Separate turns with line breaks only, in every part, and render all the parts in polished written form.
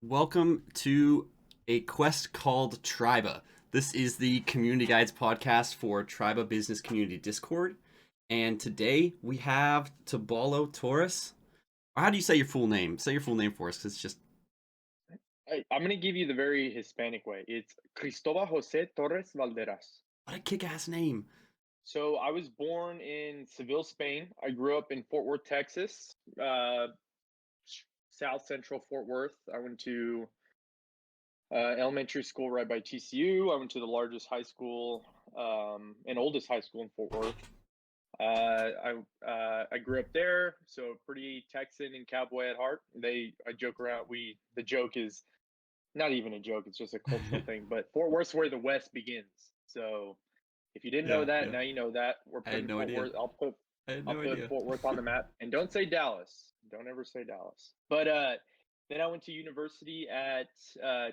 Welcome to a quest called Triba. This is the Community Guides podcast for Triba Business Community Discord. And today we have Tobalo Torres. How do you say your full name? Say your full name for us, because it's just
I'm gonna give you the very Hispanic way. It's Cristobal Jose Torres-Valderas.
what a kick-ass name.
So I was born in Seville, Spain. I grew up in Fort Worth, Texas, South Central Fort Worth. I went to elementary school right by TCU. I went to the largest high school and oldest high school in Fort Worth. I grew up there, so pretty Texan and cowboy at heart. I joke around. The joke is not even a joke, it's just a cultural thing. But Fort Worth's where the West begins. So if you didn't know
Yeah,
that,
yeah.
now you know that. We're
I had
putting
no
Fort
idea.
Worth.
I had
I'll
no
put
idea.
Fort Worth on the map. And don't say Dallas. Don't ever say Dallas. But then I went to university at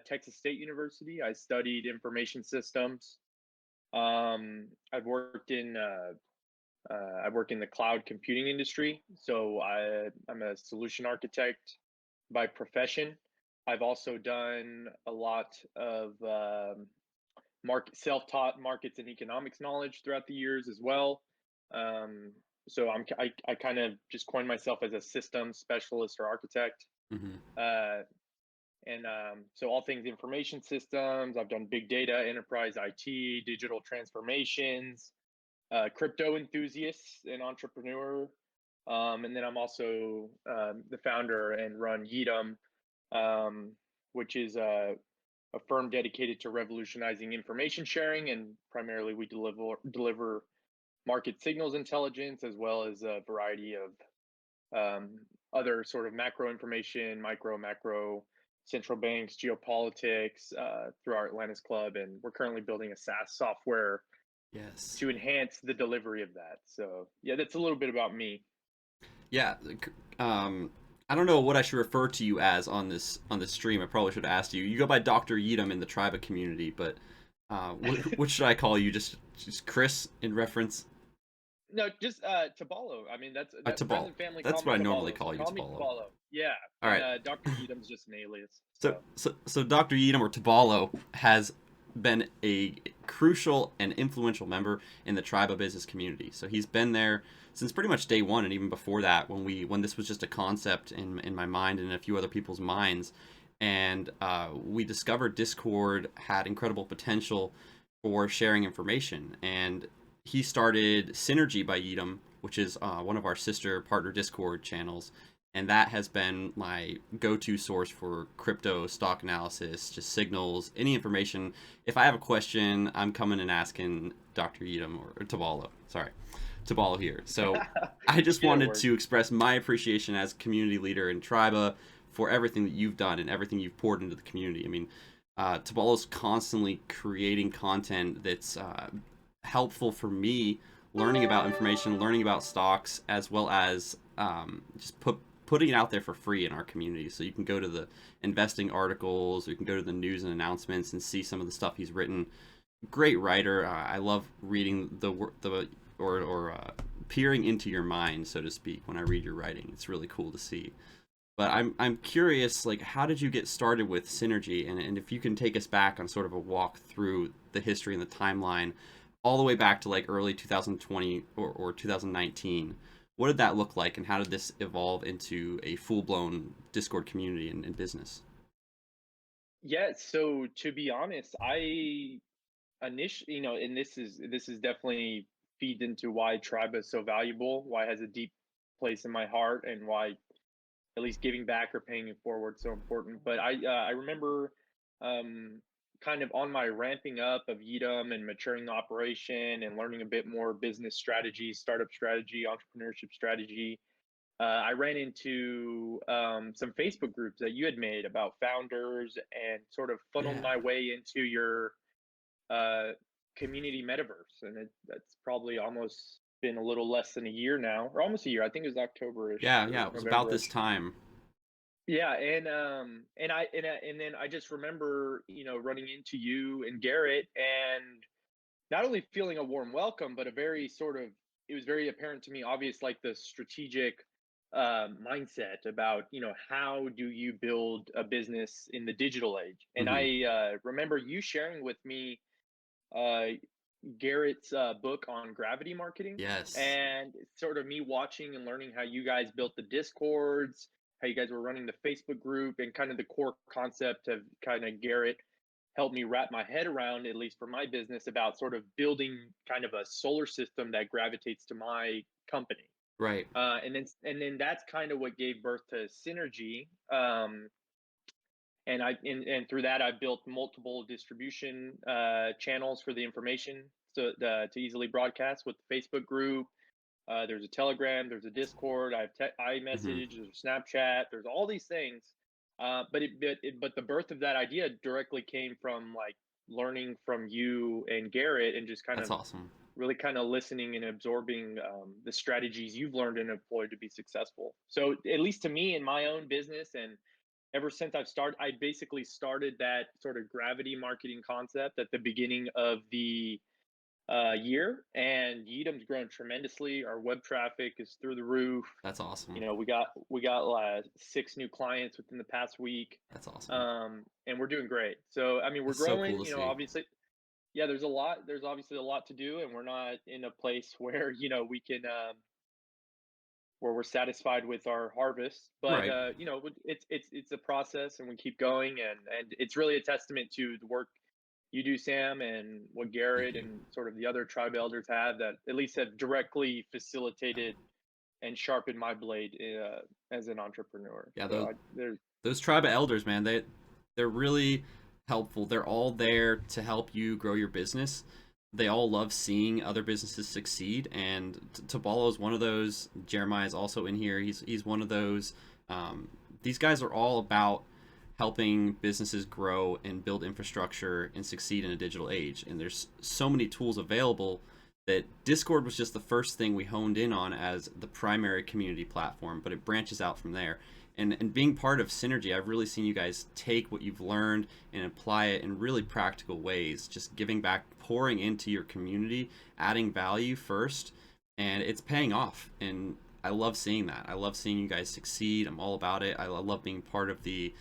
Texas State University. I studied information systems. I've worked in I work in the cloud computing industry, so I'm a solution architect by profession. I've also done a lot of self-taught markets and economics knowledge throughout the years as well. Um, I kind of just coined myself as a systems specialist or architect.
Hmm.
Uh, so all things information systems. I've done big data, enterprise IT, digital transformations, crypto enthusiast and entrepreneur. And then I'm also the founder and run Yeetum, um, which is a firm dedicated to revolutionizing information sharing. And primarily, we deliver market signals intelligence as well as a variety of other sort of macro information, macro, central banks, geopolitics through our Atlantis Club. And we're currently building a SaaS software
Yes.
to enhance the delivery of that. So yeah, that's a little bit about me.
Yeah. I don't know what I should refer to you as on this stream. I probably should have asked you. You go by Dr. Yeetum in the Triba community, but what should I call you? Just Chris in reference.
No, just Tobalo. I mean, that's friends
Tobalo.
and family call
That's
me
what I normally
Tobalo, so
call you,
call me
Tobalo.
Tobalo. Yeah,
All
and
right.
Dr. Yeatum's just an alias.
So,
So
so Dr. Yeetum or Tobalo has been a crucial and influential member in the tribe of business community. So he's been there since pretty much day one, and even before that, when this was just a concept in my mind and a few other people's minds, and we discovered Discord had incredible potential for sharing information, and he started Synergy by Yeetum, which is one of our sister partner Discord channels, and that has been my go-to source for crypto stock analysis, just signals, any information. If I have a question, I'm coming and asking Dr. Yeetum or Tabalo. Sorry, Tabalo here. So I just
either
wanted
works.
to express my appreciation as community leader in Triba for everything that you've done and everything you've poured into the community. I mean, Tabalo's constantly creating content that's helpful for me, learning about information, learning about stocks, as well as just putting it out there for free in our community. So you can go to the investing articles, or you can go to the news and announcements and see some of the stuff he's written. Great writer. I love reading the or peering into your mind, so to speak, when I read your writing. It's really cool to see. But I'm curious, like, how did you get started with Synergy, and if you can take us back on sort of a walk through the history and the timeline, all the way back to like early 2020 or 2019. What did that look like, and how did this evolve into a full blown Discord community and business?
Yeah. So to be honest, I initially, and this is definitely feeds into why Tribe is so valuable, why it has a deep place in my heart, and why at least giving back or paying it forward so important. But I remember um, kind of on my ramping up of Yeetum and maturing the operation and learning a bit more business strategy, startup strategy, entrepreneurship strategy. I ran into some Facebook groups that you had made about founders and sort of funneled
Yeah,
my way into your uh, community metaverse. And that's probably almost been a little less than a year now, or almost a year. I think it was October-ish
yeah,
or
yeah. It was about this
November-ish.
time.
Yeah, and then I just remember, running into you and Garrett, and not only feeling a warm welcome, but a very sort of it was very apparent to me, obvious, like the strategic mindset about, how do you build a business in the digital age. And
Hmm.
I remember you sharing with me uh, Garrett's book on gravity marketing,
Yes.
and sort of me watching and learning how you guys built the discords, how you guys were running the Facebook group, and kind of the core concept of kind of Garrett helped me wrap my head around, at least for my business, about sort of building kind of a solar system that gravitates to my company.
Right.
And then that's kind of what gave birth to Synergy. And through that I built multiple distribution channels for the information, to easily broadcast with the Facebook group. There's a Telegram, there's a Discord, I have
Hmm.
iMessage, there's a Snapchat, there's all these things. But the birth of that idea directly came from like learning from you and Garrett, and just kind
That's
of
awesome.
really kind of listening and absorbing the strategies you've learned and employed to be successful. So at least to me in my own business, and ever since I basically started that sort of gravity marketing concept at the beginning of the year, and Yeetum's grown tremendously. Our web traffic is through the roof.
That's awesome.
We got 6 new clients within the past week,
That's awesome.
and we're doing great. So I mean, we're
That's so cool
growing.
to see.
Obviously, yeah. There's obviously a lot to do, and we're not in a place where we can where we're satisfied with our harvest. But
Right.
it's a process, and we keep going, and it's really a testament to the work you do, Sam, and what
Thank
Garrett
you.
and sort of the other tribe elders have, that at least have directly facilitated and sharpened my blade as an entrepreneur.
Yeah,
So
those
there's
those Triba Elders, man, they're really helpful. They're all there to help you grow your business. They all love seeing other businesses succeed, and Tobalo is one of those. Jeremiah is also in here. He's one of those. These guys are all about helping businesses grow and build infrastructure and succeed in a digital age. And there's so many tools available that Discord was just the first thing we honed in on as the primary community platform, but it branches out from there. And being part of Synergy, I've really seen you guys take what you've learned and apply it in really practical ways, just giving back, pouring into your community, adding value first, and it's paying off. And I love seeing that. I love seeing you guys succeed. I'm all about it. I love being part of the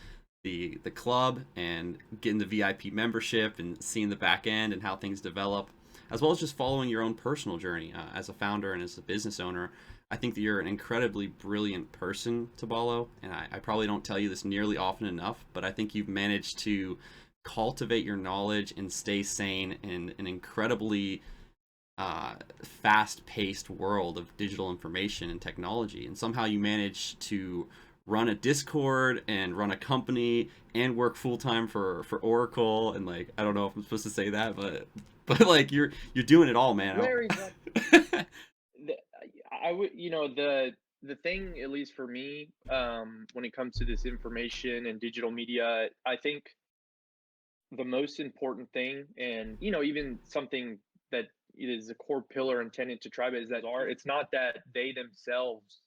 club and getting the VIP membership and seeing the back end and how things develop, as well as just following your own personal journey as a founder and as a business owner. I think that you're an incredibly brilliant person, Tobalo, and I probably don't tell you this nearly often enough, but I think you've managed to cultivate your knowledge and stay sane in an incredibly fast-paced world of digital information and technology, and somehow you manage to run a Discord and run a company and work full time for Oracle. And like, I don't know if I'm supposed to say that, but like you're doing it all, man.
Larry. The, I would, the thing, at least for me, when it comes to this information and digital media, I think the most important thing, and even something that is a core pillar and tenet to Tribe, is that it's not that they themselves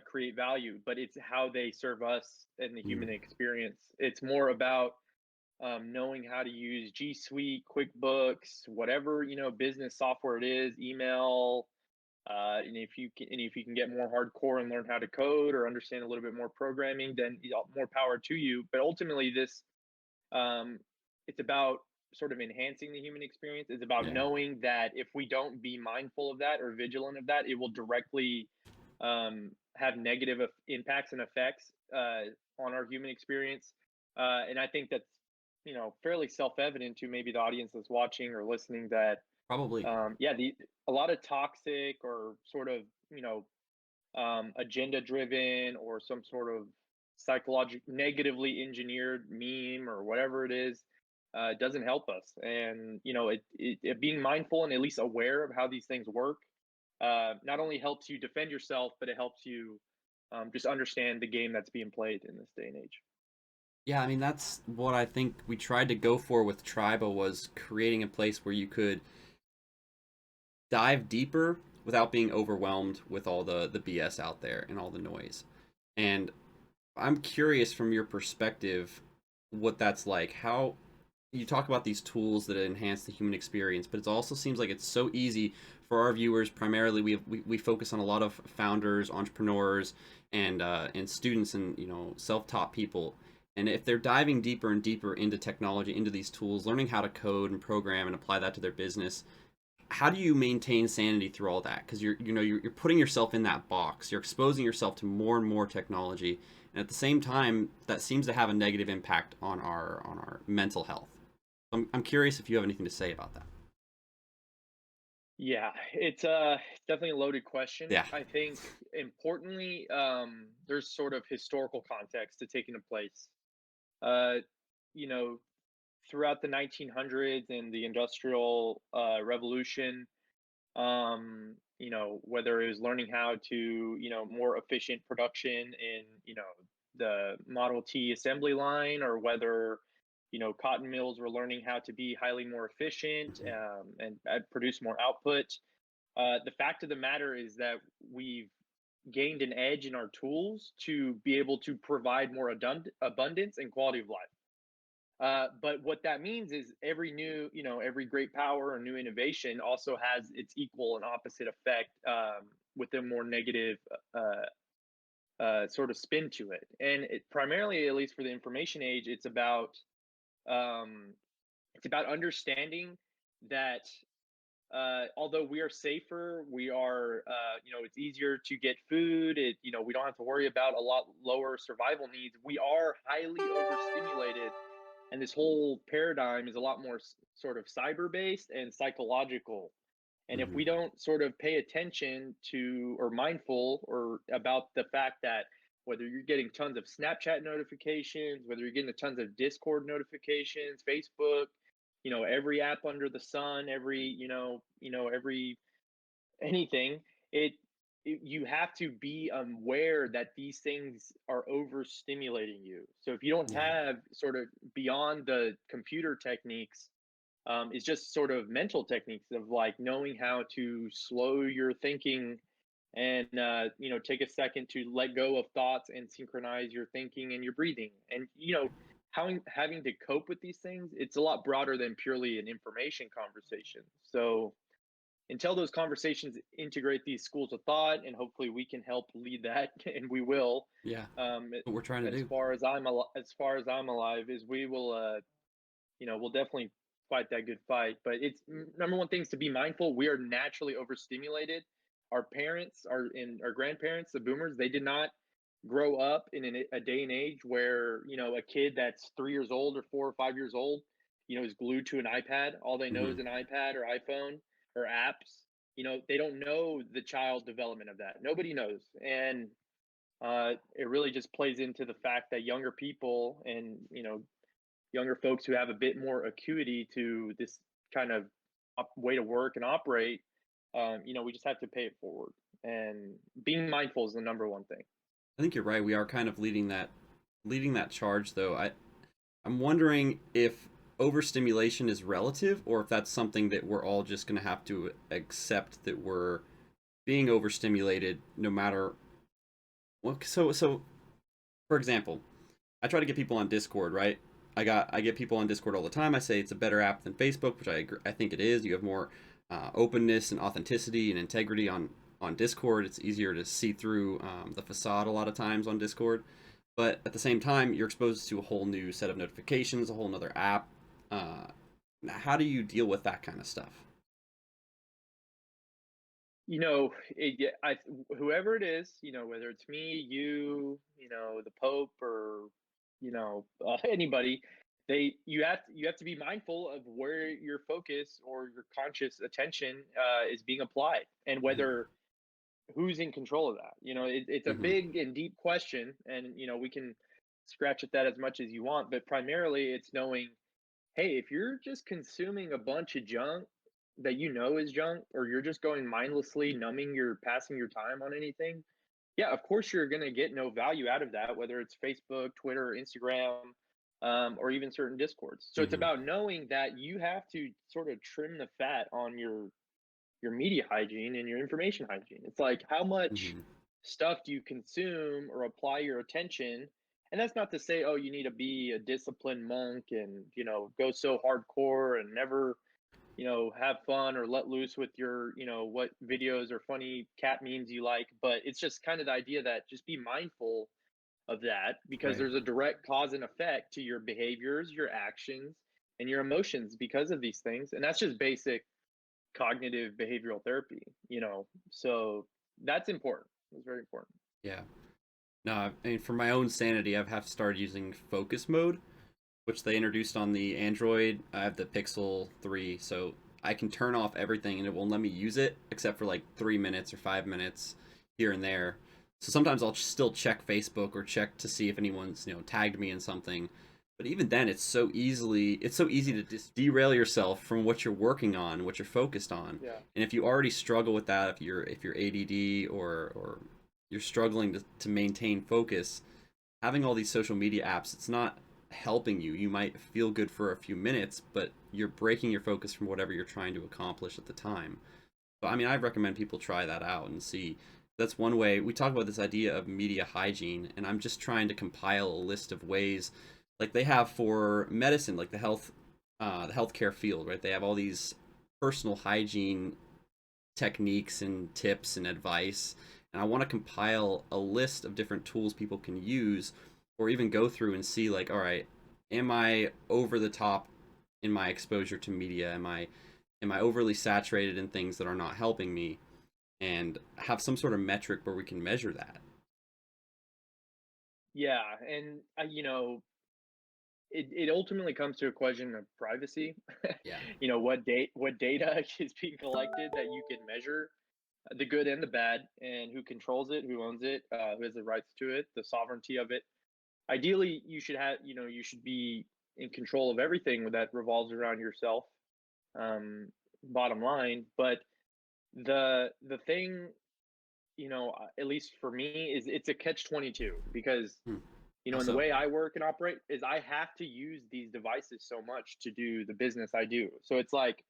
create value, but it's how they serve us and the
Mm,
human experience. It's more about knowing how to use G Suite, QuickBooks, whatever business software it is, email. And if you can get more hardcore and learn how to code or understand a little bit more programming, then more power to you. But ultimately, this um, it's about sort of enhancing the human experience. It's about
yeah,
knowing that if we don't be mindful of that or vigilant of that, it will directly have negative impacts and effects on our human experience. And I think that's fairly self-evident to maybe the audience that's watching or listening, that
probably.
yeah, a lot of toxic or sort of agenda driven, or some sort of psychological negatively engineered meme or whatever it is, doesn't help us. And it being mindful and at least aware of how these things work not only helps you defend yourself, but it helps you just understand the game that's being played in this day and age.
Yeah, I mean that's what I think we tried to go for with Triba, was creating a place where you could dive deeper without being overwhelmed with all the BS out there and all the noise. And I'm curious from your perspective what that's like. How you talk about these tools that enhance the human experience, but it also seems like it's so easy for our viewers, primarily we focus on a lot of founders, entrepreneurs, and students, and self-taught people. And if they're diving deeper and deeper into technology, into these tools, learning how to code and program and apply that to their business, how do you maintain sanity through all that? Because you're putting yourself in that box. You're exposing yourself to more and more technology, and at the same time, that seems to have a negative impact on our mental health. I'm curious if you have anything to say about that.
Yeah, it's definitely a loaded question.
Yeah.
I think importantly, there's sort of historical context to take into place. Uh, you know, throughout the 1900s and the Industrial Revolution, whether it was learning how to, more efficient production in, the Model T assembly line, or whether, cotton mills were learning how to be highly more efficient,
Hmm.
and produce more output. The fact of the matter is that we've gained an edge in our tools to be able to provide more abundance and quality of life. But what that means is every great power or new innovation also has its equal and opposite effect, with a more negative sort of spin to it. And primarily, at least for the information age, um, it's about understanding that although we are safer, we are, it's easier to get food. We don't have to worry about a lot lower survival needs. We are highly overstimulated, and this whole paradigm is a lot more sort of cyber based and psychological. And if
Hmm.
we don't sort of pay attention to, or mindful or about the fact that whether you're getting tons of Snapchat notifications, whether you're getting tons of Discord notifications, Facebook, every app under the sun, every anything, it, you have to be aware that these things are overstimulating you. So if you don't
Yeah.
have sort of beyond the computer techniques, it's just sort of mental techniques of like knowing how to slow your thinking, and take a second to let go of thoughts and synchronize your thinking and your breathing. And how having to cope with these things, it's a lot broader than purely an information conversation. So until those conversations integrate these schools of thought, and hopefully we can help lead that, and we will,
Yeah.
um,
What we're trying to
as
do.
far as as far as I'm alive, is we will, we'll definitely fight that good fight. But it's number one thing is to be mindful. We are naturally overstimulated. Our parents, our grandparents, the boomers, they did not grow up in a day and age where a kid that's 3 years old or 4 or 5 years old, is glued to an iPad. All they know
Hmm.
is an iPad or iPhone or apps. They don't know the child development of that. Nobody knows, and it really just plays into the fact that younger people, and younger folks who have a bit more acuity to this kind of way to work and operate, we just have to pay it forward. And being mindful is the number one thing.
I think you're right. We are kind of leading that charge, though. I'm wondering if overstimulation is relative, or if that's something that we're all just going to have to accept, that we're being overstimulated no matter. Well, so for example, I try to get people on Discord, right? I get people on Discord all the time. I say it's a better app than Facebook, which I think it is. You have more openness and authenticity and integrity on Discord. It's easier to see through the facade a lot of times on Discord. But at the same time, you're exposed to a whole new set of notifications, a whole nother app. Uh, how do you deal with that kind of stuff?
Whoever it is, whether it's me, the Pope, or anybody, you have to be mindful of where your focus or your conscious attention is being applied, and
Mm-hmm.
whether who's in control of that. It's a
Mm-hmm.
big and deep question, and we can scratch at that as much as you want, but primarily it's knowing, hey, if you're just consuming a bunch of junk that is junk, or you're just going mindlessly passing your time on anything, yeah, of course you're going to get no value out of that, whether it's Facebook, Twitter, Instagram, or even certain Discords. So it's
Mm-hmm.
about knowing that you have to sort of trim the fat on your media hygiene and your information hygiene. It's like, how much
Mm-hmm.
stuff do you consume or apply your attention? And that's not to say, oh, you need to be a disciplined monk and, go so hardcore and never, have fun or let loose with your, what videos or funny cat memes you like. But it's just kind of the idea that just be mindful of that, because
Right.
there's a direct cause and effect to your behaviors, your actions, and your emotions because of these things. And that's just basic cognitive behavioral therapy. So that's important. It's very important.
Yeah. No, I mean, for my own sanity, I've have started using focus mode, which they introduced on the Android. I have the Pixel 3, so I can turn off everything and it won't let me use it except for like 3 minutes or 5 minutes here and there. So sometimes I'll still check Facebook or check to see if anyone's tagged me in something. But even then, it's so easy to just derail yourself from what you're working on, what you're focused on.
Yeah.
And if you already struggle with that, if you're ADD or you're struggling to maintain focus, having all these social media apps, it's not helping you. You might feel good for a few minutes, but you're breaking your focus from whatever you're trying to accomplish at the time. But I mean, I recommend people try that out and see. That's one way. We talk about this idea of media hygiene, and I'm just trying to compile a list of ways, like they have for medicine, like the healthcare field, right? They have all these personal hygiene techniques and tips and advice, and I want to compile a list of different tools people can use, or even go through and see, like, all right, am I over the top in my exposure to media? Am I overly saturated in things that are not helping me? And have some sort of metric where we can measure that.
Yeah. And, it ultimately comes to a question of privacy.
Yeah.
What data is being collected that you can measure, the good and the bad, and who controls it, who owns it, who has the rights to it, the sovereignty of it. Ideally, you should be in control of everything that revolves around yourself. Um, Bottom line, but the thing, at least for me, is it's a catch 22, because
Hmm. How
in the
so?
way I work and operate is I have to use these devices so much to do the business I do. So it's like,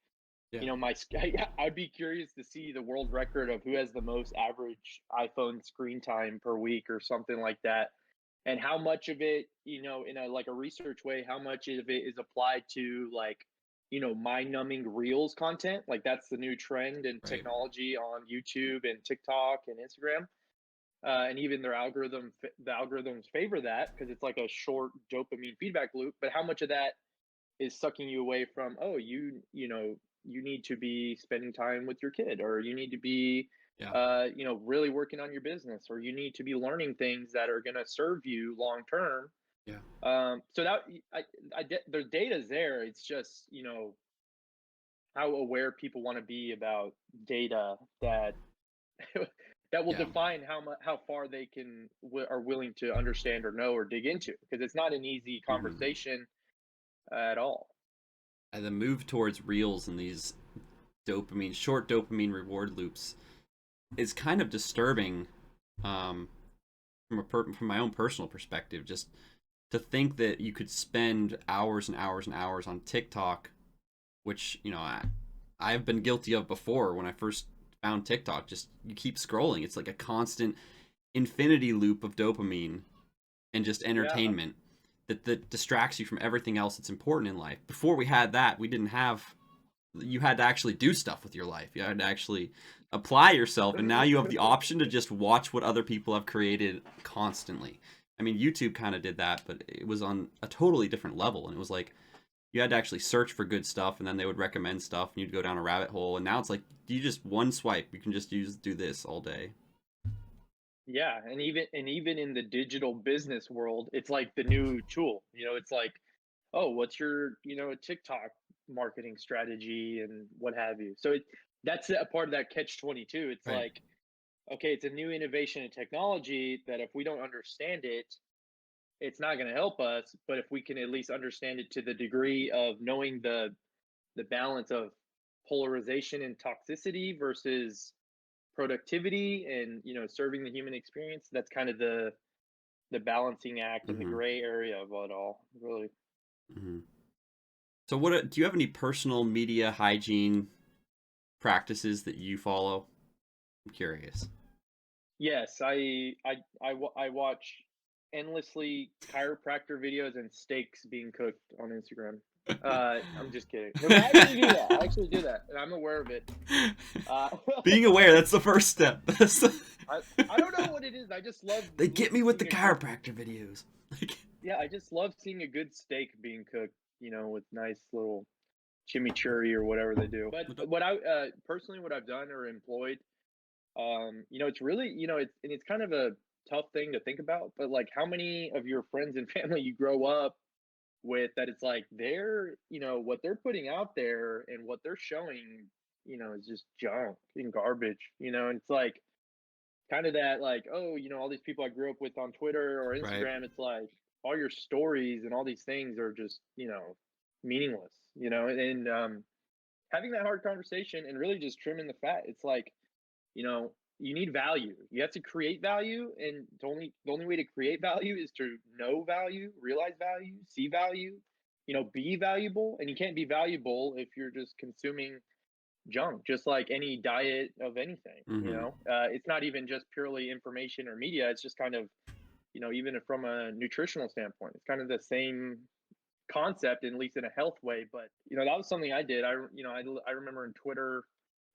Yeah.
I'd be curious to see the world record of who has the most average iPhone screen time per week or something like that, and how much of it, in a like a research way, how much of it is applied to, like, mind numbing reels content. Like, that's the new trend and
Right.
technology on YouTube and TikTok and Instagram. And even the algorithms favor that because it's like a short dopamine feedback loop. But how much of that is sucking you away from, oh, you need to be spending time with your kid, or you need to be
Yeah.
really working on your business, or you need to be learning things that are going to serve you long term.
Yeah.
So that the data's there. It's just, how aware people want to be about data that that will
Yeah.
define how far they are willing to understand or know or dig into, because it's not an easy
Hmm.
conversation at all.
And the move towards reels and these short dopamine reward loops is kind of disturbing, um, from my own personal perspective. Just to think that you could spend hours and hours and hours on TikTok, which I've been guilty of before when I first found TikTok. Just you keep scrolling. It's like a constant infinity loop of dopamine and just
Yeah.
entertainment that distracts you from everything else that's important in life. Before we had that, we didn't have. You had to actually do stuff with your life. You had to actually apply yourself, and now you have the option to just watch what other people have created constantly. I mean, YouTube kind of did that, but it was on a totally different level, and it was like you had to actually search for good stuff, and then they would recommend stuff, and you'd go down a rabbit hole. And now it's like you just one swipe, you can just do this all day.
Yeah, and even in the digital business world, it's like the new tool. It's like, oh, what's your, TikTok marketing strategy and what have you. So that's a part of that catch 22. It's
Right.
like, okay, it's a new innovation in technology that if we don't understand it, it's not going to help us. But if we can at least understand it to the degree of knowing the balance of polarization and toxicity versus productivity and, serving the human experience, that's kind of the balancing act and the
Mm-hmm.
gray area of it all, really.
Mm-hmm. So, do you have any personal media hygiene practices that you follow? I'm curious.
Yes, I watch endlessly chiropractor videos and steaks being cooked on Instagram. I'm just kidding. No, but I actually do that. I actually do that, and I'm aware of it. Uh,
Being aware, that's the first step.
I don't know what it is. I just love
They get me with the
seeing a good,
chiropractor videos.
yeah, I just love seeing a good steak being cooked, with nice little chimichurri or whatever they do. But what I personally what I've done or employed, it's really, it's kind of a tough thing to think about, but like how many of your friends and family you grow up with that it's like they're, what they're putting out there and what they're showing, is just junk and garbage, and it's like kind of that like, oh, all these people I grew up with on Twitter or
Right.
Instagram, it's like all your stories and all these things are just, meaningless, and having that hard conversation and really just trimming the fat. It's like, you need value. You have to create value, and the only way to create value is to know value, realize value, see value, be valuable. And you can't be valuable if you're just consuming junk, just like any diet of anything.
Mm-hmm.
It's not even just purely information or media. It's just kind of, even from a nutritional standpoint, it's kind of the same concept, at least in a health way. But that was something I did. I remember in Twitter,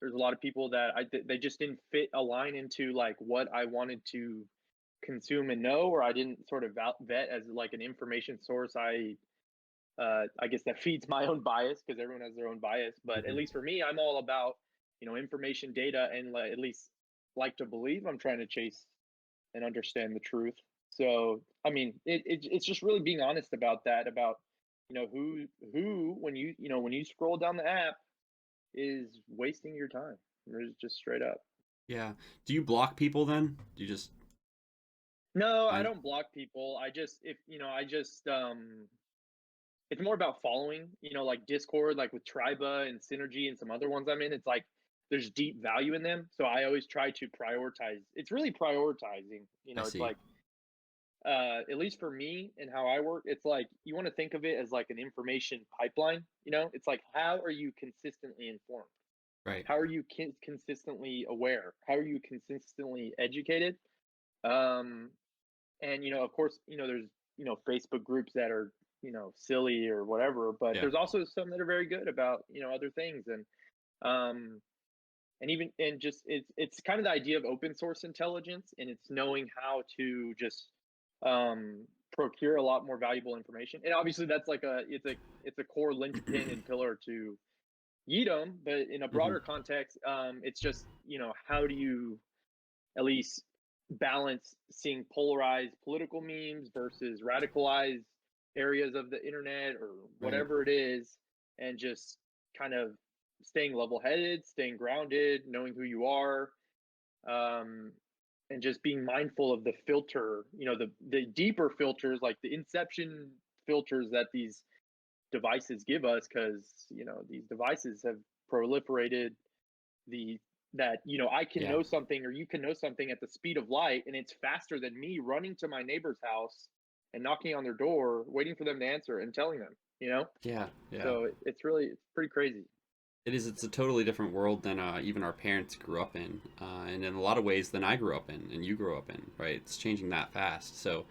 there's a lot of people that they just didn't fit a line into like what I wanted to consume and know, or I didn't sort of vet as like an information source. I guess that feeds my own bias because everyone has their own bias. But at
Mm-hmm.
least for me, I'm all about information, data, and at least like to believe I'm trying to chase and understand the truth. So I mean, it's just really being honest about that, about who when you scroll down the app is wasting your time. It's just straight up.
Yeah. Do you block people then? Do you just
No, I
find?
don't block people. I just if I just it's more about following, like Discord, like with Triba and Synergy and some other ones I'm in. It's like there's deep value in them. So I always try to prioritize. It's really prioritizing.
I
It's
see.
like at least for me and how I work, it's like you want to think of it as like an information pipeline. It's like how are you consistently informed?
Right.
How are you consistently aware? How are you consistently educated? Um, and of course, there's Facebook groups that are silly or whatever, but
Yeah.
there's also some that are very good about other things, um, and just it's kind of the idea of open source intelligence, and it's knowing how to just procure a lot more valuable information. And obviously, that's like it's a core linchpin and pillar to Yeetum, but in a
Mm-hmm.
broader context, it's just how do you at least balance seeing polarized political memes versus radicalized areas of the internet or
Right.
whatever it is, and just kind of staying level-headed, staying grounded, knowing who you are, um, and just being mindful of the filter, the deeper filters, like the inception filters that these devices give us, because these devices have proliferated the that I can
Yeah.
know something or you can know something at the speed of light, and it's faster than me running to my neighbor's house and knocking on their door, waiting for them to answer and telling them,
Yeah. Yeah.
so it's pretty crazy.
It is. It's a totally different world than even our parents grew up in, and in a lot of ways than I grew up in, and you grew up in. Right? It's changing that fast. So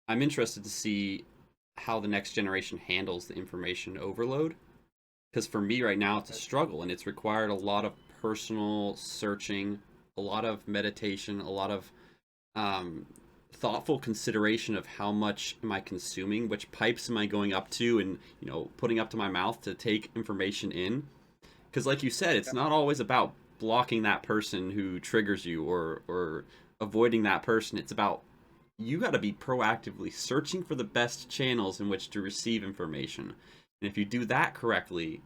I'm interested to see how the next generation handles the information overload. Because for me right now, it's a struggle, and it's required a lot of personal searching, a lot of meditation, a lot of um, thoughtful consideration of how much am I consuming, which pipes am I going up to, and putting up to my mouth to take information in. Because like you said, it's
Yeah,
not always about blocking that person who triggers you, or avoiding that person. It's about you got to be proactively searching for the best channels in which to receive information. And if you do that correctly,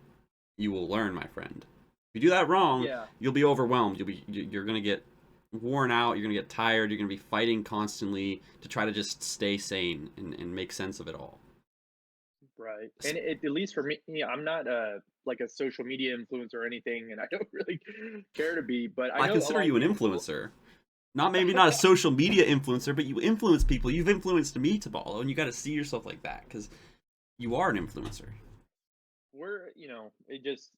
you will learn, my friend. If you do that wrong,
yeah,
you'll be overwhelmed. You're going to get worn out, you're going to get tired, you're going to be fighting constantly to try to just stay sane and make sense of it all.
right.
So
And at least for me, I'm not like a social media influencer or anything, and I don't really care to be, but I
I
know a
consider
lot of
you an
people who
influencer. Not maybe not a social media influencer, but you influence people. You've influenced me, Tobalo, and you got to see yourself like that because you are an influencer.
we're it just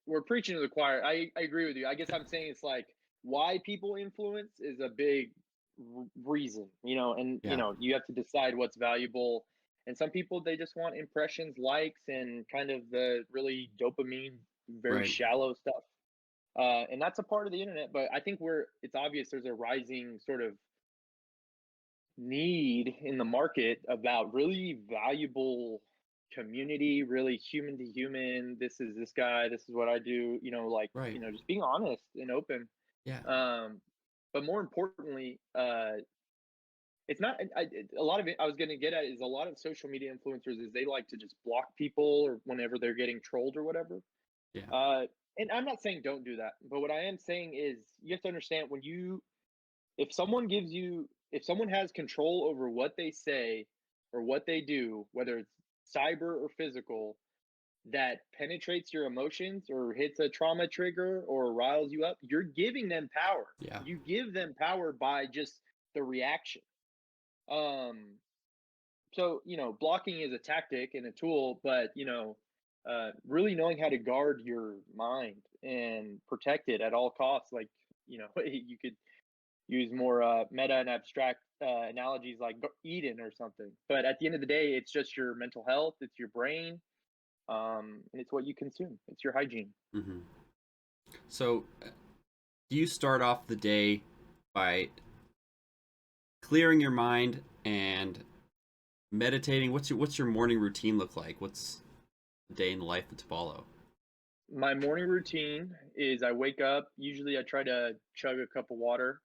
we're preaching to the choir. I agree with you. I guess I'm saying it's like why people influence is a big reason, and
Yeah.
you have to decide what's valuable. And some people, they just want impressions, likes, and kind of the really dopamine, very
Right.
shallow stuff. And that's a part of the internet, but I think it's obvious there's a rising sort of need in the market about really valuable community, really human to human. This is this guy, this is what I do, like,
Right.
just being honest and open.
Yeah.
Um, but more importantly, it's not, a lot of it I was going to get at is a lot of social media influencers is they like to just block people or whenever they're getting trolled or whatever.
Yeah.
Uh, and I'm not saying don't do that, but what I am saying is you have to understand if someone has control over what they say or what they do, whether it's cyber or physical, that penetrates your emotions or hits a trauma trigger or riles you up, you're giving them power.
Yeah.
You give them power by just the reaction. Um, so blocking is a tactic and a tool, but really knowing how to guard your mind and protect it at all costs. Like you could use more meta and abstract analogies like Eden or something. But at the end of the day, it's just your mental health, it's your brain, and it's what you consume. It's your hygiene.
Hmm. So, do you start off the day by clearing your mind and meditating? What's your morning routine look like? What's the day in the life of Tobalo?
My morning routine is I wake up. Usually, I try to chug a cup of water.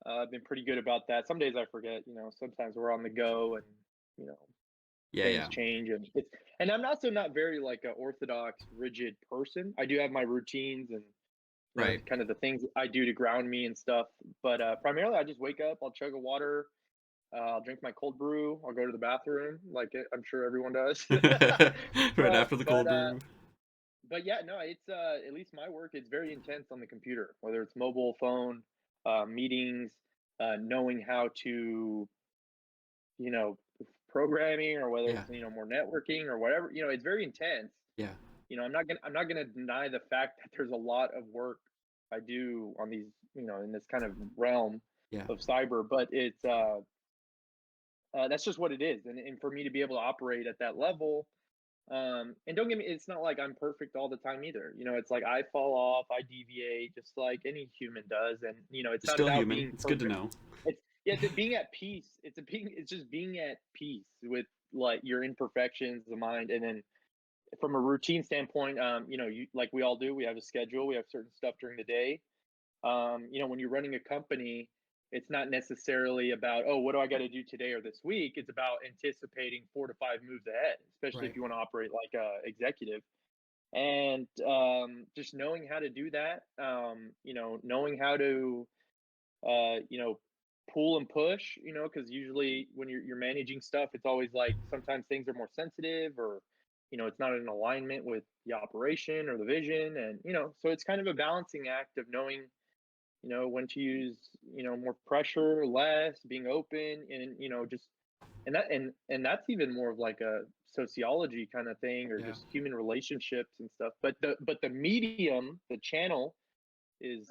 I've been pretty good about that. Some days I forget. Sometimes we're on the go, and you know
Yeah,
things
yeah.
change, and I'm also not very like a orthodox, rigid person. I do have my routines and
Right.
kind of the things I do to ground me and stuff. But primarily, I just wake up. I'll chug a water. I'll drink my cold brew. I'll go to the bathroom, like I'm sure everyone does.
Right
but
after the
but
cold
uh,
brew.
but yeah, no, it's at least my work. It's very intense on the computer, whether it's mobile phone, meetings, knowing how to you know programming, or whether
Yeah.
it's more networking or whatever. It's very intense.
Yeah.
I'm not gonna deny the fact that there's a lot of work I do on these, in this kind of realm
Yeah.
of cyber, but it's that's just what it is. And for me to be able to operate at that level, and don't get me, it's not like I'm perfect all the time either. It's like I fall off, I deviate, just like any human does, and it's
You're
not
still
about
human.
being
It's good to
perfect.
know.
It's being at peace. It's just being at peace with like your imperfections, the mind, and then from a routine standpoint, like we all do, we have a schedule, we have certain stuff during the day. When you're running a company, it's not necessarily about, oh, what do I got to do today or this week. It's about anticipating 4 to 5 moves ahead, especially if
Right.
you want to operate like a executive. And just knowing how to do that, knowing how to, pull and push, because usually when you're managing stuff, it's always like sometimes things are more sensitive, or it's not in alignment with the operation or the vision, and so it's kind of a balancing act of knowing when to use more pressure, less, being open, and just and that's even more of like a sociology kind of thing, or
Yeah.
just human relationships and stuff. But the medium, the channel, is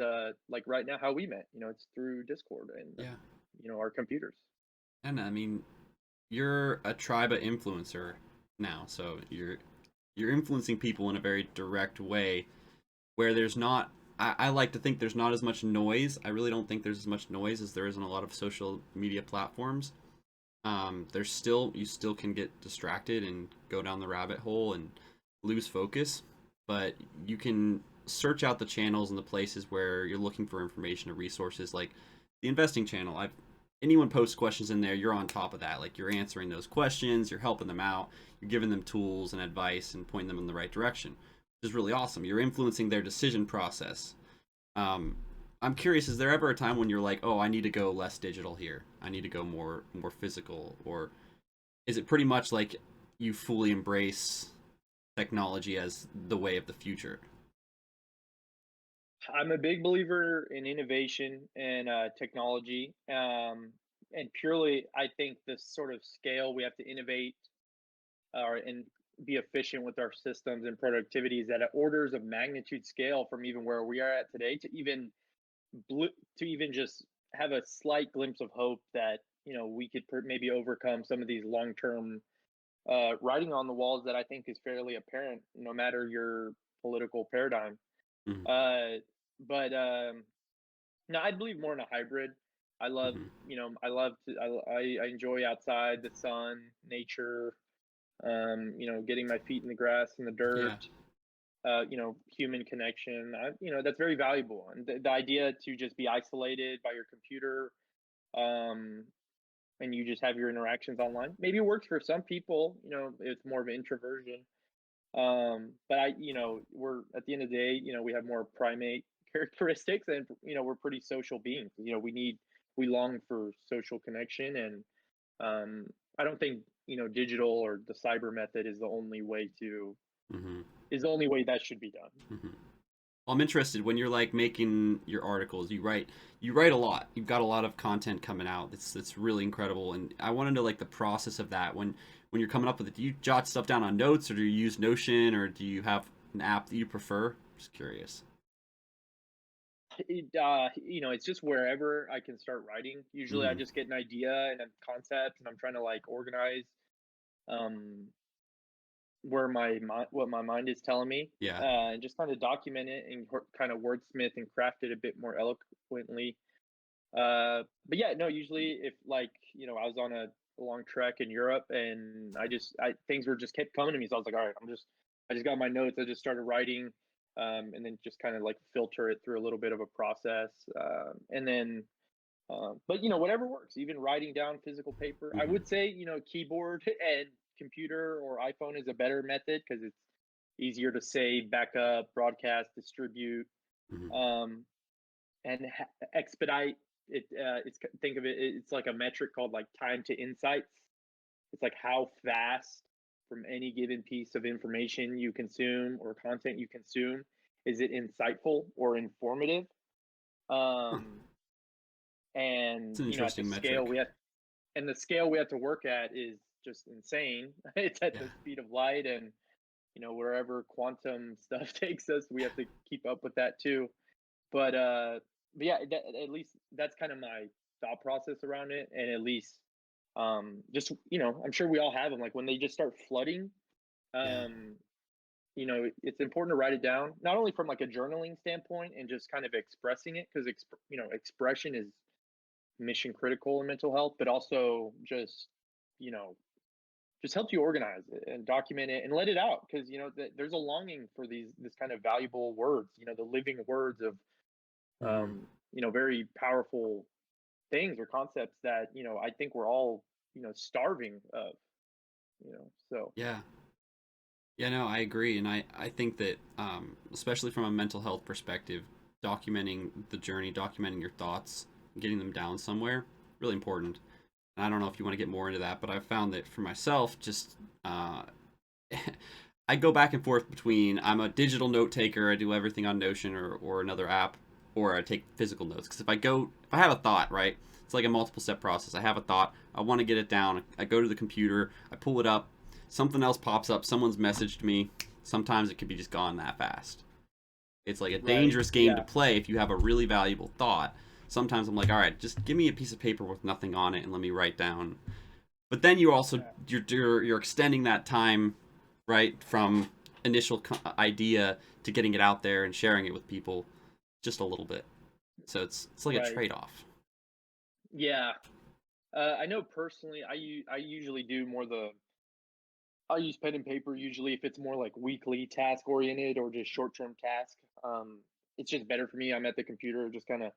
like right now how we met. It's through Discord and
Yeah.
our computers.
And I mean, you're a Triba influencer now, so you're influencing people in a very direct way where there's not. I like to think there's not as much noise. I really don't think there's as much noise as there is in a lot of social media platforms. There's still you still can get distracted and go down the rabbit hole and lose focus, but you can search out the channels and the places where you're looking for information or resources, like the investing channel. I've anyone posts questions in there, you're on top of that. Like you're answering those questions, you're helping them out, you're giving them tools and advice and pointing them in the right direction, which is really awesome. You're influencing their decision process. Um, I'm curious, is there ever a time when you're like, oh, I need to go less digital here. I need to go more physical, or is it pretty much like you fully embrace technology as the way of the future?
I'm a big believer in innovation and technology, and purely, I think the sort of scale we have to innovate and be efficient with our systems and productivity is at orders of magnitude scale from even where we are at today to even blue, to even just have a slight glimpse of hope that we could maybe overcome some of these long term writing on the walls that I think is fairly apparent, no matter your political paradigm.
Hmm.
Uh, but no, I believe more in a hybrid.
Hmm.
I love to, I enjoy outside, the sun, nature, getting my feet in the grass and the dirt,
Yeah.
human connection. That's very valuable. And the idea to just be isolated by your computer, um, and you just have your interactions online, maybe it works for some people. It's more of an introversion. But we're at the end of the day, we have more primate characteristics, and we're pretty social beings. We long for social connection, and I don't think digital or the cyber method
Hmm.
is the only way that should be done.
Hmm. Well, I'm interested when you're like making your articles. You write a lot. You've got a lot of content coming out. That's really incredible. And I want to know like the process of that when you're coming up with it. Do you jot stuff down on notes, or do you use Notion, or do you have an app that you prefer? Just curious.
It's just wherever I can start writing. Usually, I
Hmm.
just get an idea and a concept, and I'm trying to like organize um what my mind is telling me,
Yeah.
and just kind of document it and kind of wordsmith and craft it a bit more eloquently. But yeah, no, usually if like, I was on a long trek in Europe, and I things were just kept coming to me. So I was like, all right, I just got my notes. I just started writing, and then just kind of like filter it through a little bit of a process. And then, but whatever works, even writing down physical paper. I
Hmm.
would say, keyboard and computer or iPhone is a better method because it's easier to save, backup, broadcast, distribute.
Hmm.
Um, and expedite it. It's think of it. It's like a metric called like time to insights. It's like how fast from any given piece of information you consume or content you consume is it insightful or informative.
Huh.
Um,
It's
and
an
at the
interesting
scale
metric.
we have, and the scale we have to work at is just insane. It's at
Yeah.
the speed of light, and wherever quantum stuff takes us, we have to keep up with that too. But but yeah, at least that's kind of my thought process around it. And at least just I'm sure we all have them, like when they just start flooding.
Yeah.
um it's important to write it down, not only from like a journaling standpoint and just kind of expressing it, because expression is mission critical in mental health, but also just you know just helps you organize it and document it and let it out, because there's a longing for this kind of valuable words, the living words of
Hmm.
very powerful things or concepts that I think we're all starving of. So
Yeah. Yeah, no, I agree, and I think that especially from a mental health perspective, documenting the journey, documenting your thoughts, getting them down somewhere, really important. And I don't know if you want to get more into that, but I've found that for myself, just I go back and forth between I'm a digital note taker, I do everything on Notion or another app, or I take physical notes. Because if I have a thought, right, it's like a multiple step process. I have a thought, I want to get it down. I go to the computer, I pull it up, something else pops up, someone's messaged me. Sometimes it could be just gone that fast. It's like a
right,
dangerous game to
yeah,
play if you have a really valuable thought. Sometimes I'm like, all right, just give me a piece of paper with nothing on it and let me write down. But then you also
yeah,
you're extending that time, right, from initial idea to getting it out there and sharing it with people just a little bit. So it's like a
right,
trade off.
yeah. I know personally, I usually do more the I use pen and paper usually if it's more like weekly task oriented or just short term task. It's just better for me. I'm at the computer, just kind of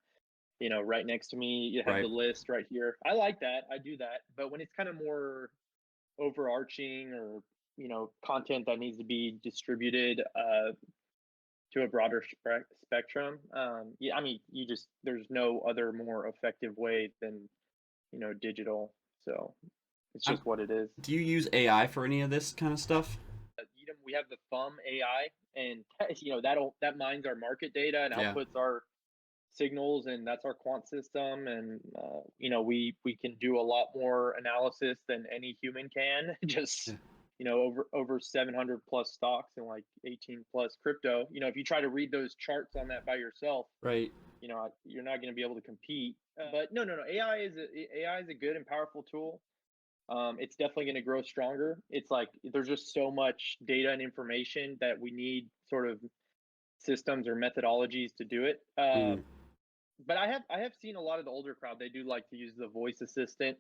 right next to me. You have the
Right.
list right here. I like that. I do that. But when it's kind of more overarching, or content that needs to be distributed to a broader spectrum, yeah, I mean, there's no other more effective way than digital. So it's
I'm,
just what it is.
do you use AI for any of this kind of stuff?
Yeetum, we have the thumb AI, and that mines our market data and
Yeah.
outputs our signals, and that's our quant system. And we can do a lot more analysis than any human can. Just
Yeah.
over 700 plus stocks and like 18 plus crypto. If you try to read those charts on that by yourself,
Right.
you're not going to be able to compete. But no, AI is a good and powerful tool. It's definitely going to grow stronger. It's like there's just so much data and information that we need sort of systems or methodologies to do it.
Mm.
But I have seen a lot of the older crowd. They do like to use the voice assistant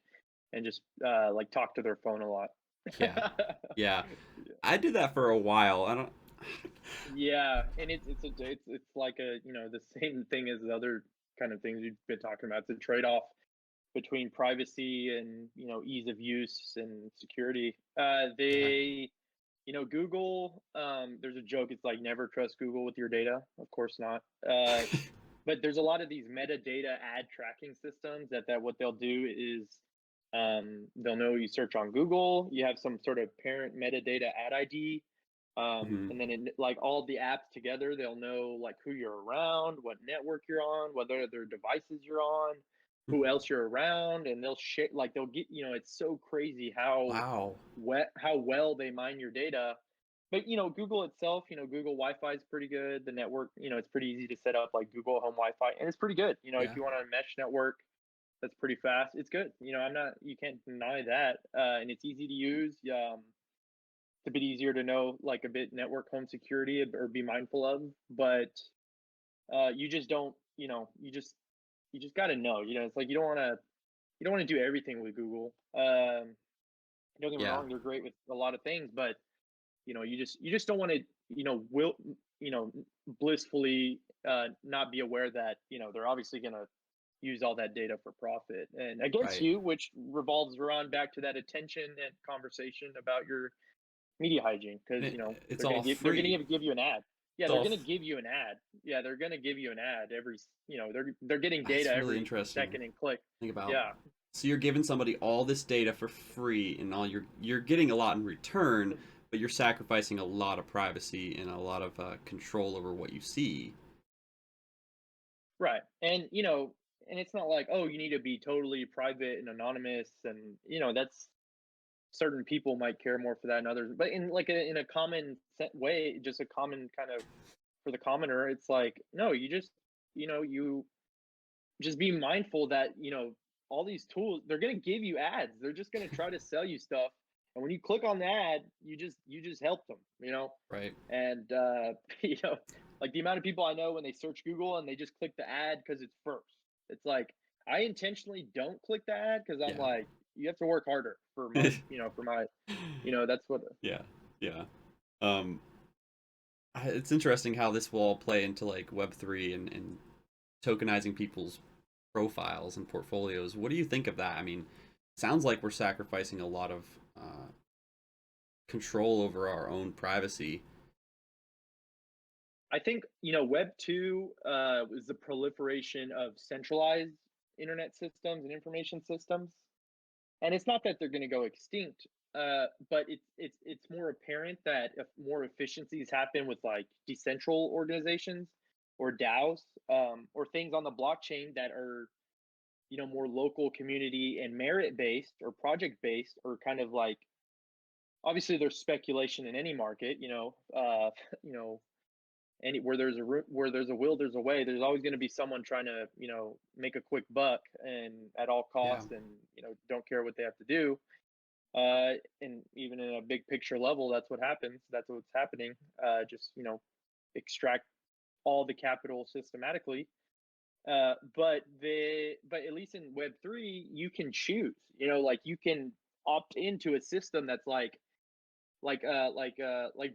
and just like talk to their phone a lot.
Yeah. Yeah. I did that for a while. I don't.
Yeah, and it's like the same thing as the other kind of things you've been talking about. It's a trade-off between privacy and ease of use and security.
Yeah.
Google. There's a joke. It's like never trust Google with your data. Of course not. But there's a lot of these metadata ad tracking systems that what they'll do is they'll know you search on Google, you have some sort of parent metadata ad ID,
Hmm.
and then like all the apps together, they'll know like who you're around, what network you're on, what other devices you're on, who else you're around, and they'll share like they'll get it's so crazy
Wow.
how well they mine your data. But Google itself, Google Wi-Fi is pretty good. The network, it's pretty easy to set up like Google Home Wi-Fi, and it's pretty good. If
Yeah.
you want a mesh network that's pretty fast, it's good. I'm not, you can't deny that. And it's easy to use. It's a bit easier to know like a bit network home security or be mindful of, but you just don't, you just got to know. It's like you don't want to do everything with Google. Don't get me
Yeah.
wrong, they're great with a lot of things, but you just don't want to will you know blissfully not be aware that they're obviously going to use all that data for profit and against
Right.
you, which revolves around back to that attention and conversation about your media hygiene,
And
because
it's
they're going
all
to
free.
give you an ad. Yeah,
It's
they're
all.
going to give you an ad. Yeah, they're going to give you an ad every they're getting data
That's really
every
interesting.
second and click.
Think about.
Yeah.
So you're giving somebody all this data for free, and all you're getting a lot in return, but you're sacrificing a lot of privacy and a lot of control over what you see.
Right. And and it's not like, oh, you need to be totally private and anonymous, and that's certain people might care more for that than others. But in like in a common way, just a common kind of for the commoner, it's like, no, you just be mindful that, all these tools, they're going to give you ads. They're just going to try to sell you stuff. And when you click on the ad, you just help them.
Right.
And you know, like the amount of people I know when they search Google and they just click the ad because it's first. It's like I intentionally don't click the ad because I'm
Yeah.
like, you have to work harder for my, that's what.
Yeah. Yeah. Um, it's interesting how this will all play into like Web3 and tokenizing people's profiles and portfolios. What do you think of that? I mean, sounds like we're sacrificing a lot of control over our own privacy.
I think Web 2 was the proliferation of centralized internet systems and information systems, and it's not that they're going to go extinct, but it's more apparent that if more efficiencies happen with like decentral organizations or DAOs, or things on the blockchain that are more local community and merit based or project based, or kind of like, obviously there's speculation in any market, you know any where there's a will, there's a way. There's always going to be someone trying to make a quick buck and at all
Yeah.
costs, and don't care what they have to do. And even in a big picture level, that's what happens. That's what's happening. Just extract all the capital systematically. But at least in Web 3, you can choose. Like you can opt into a system that's like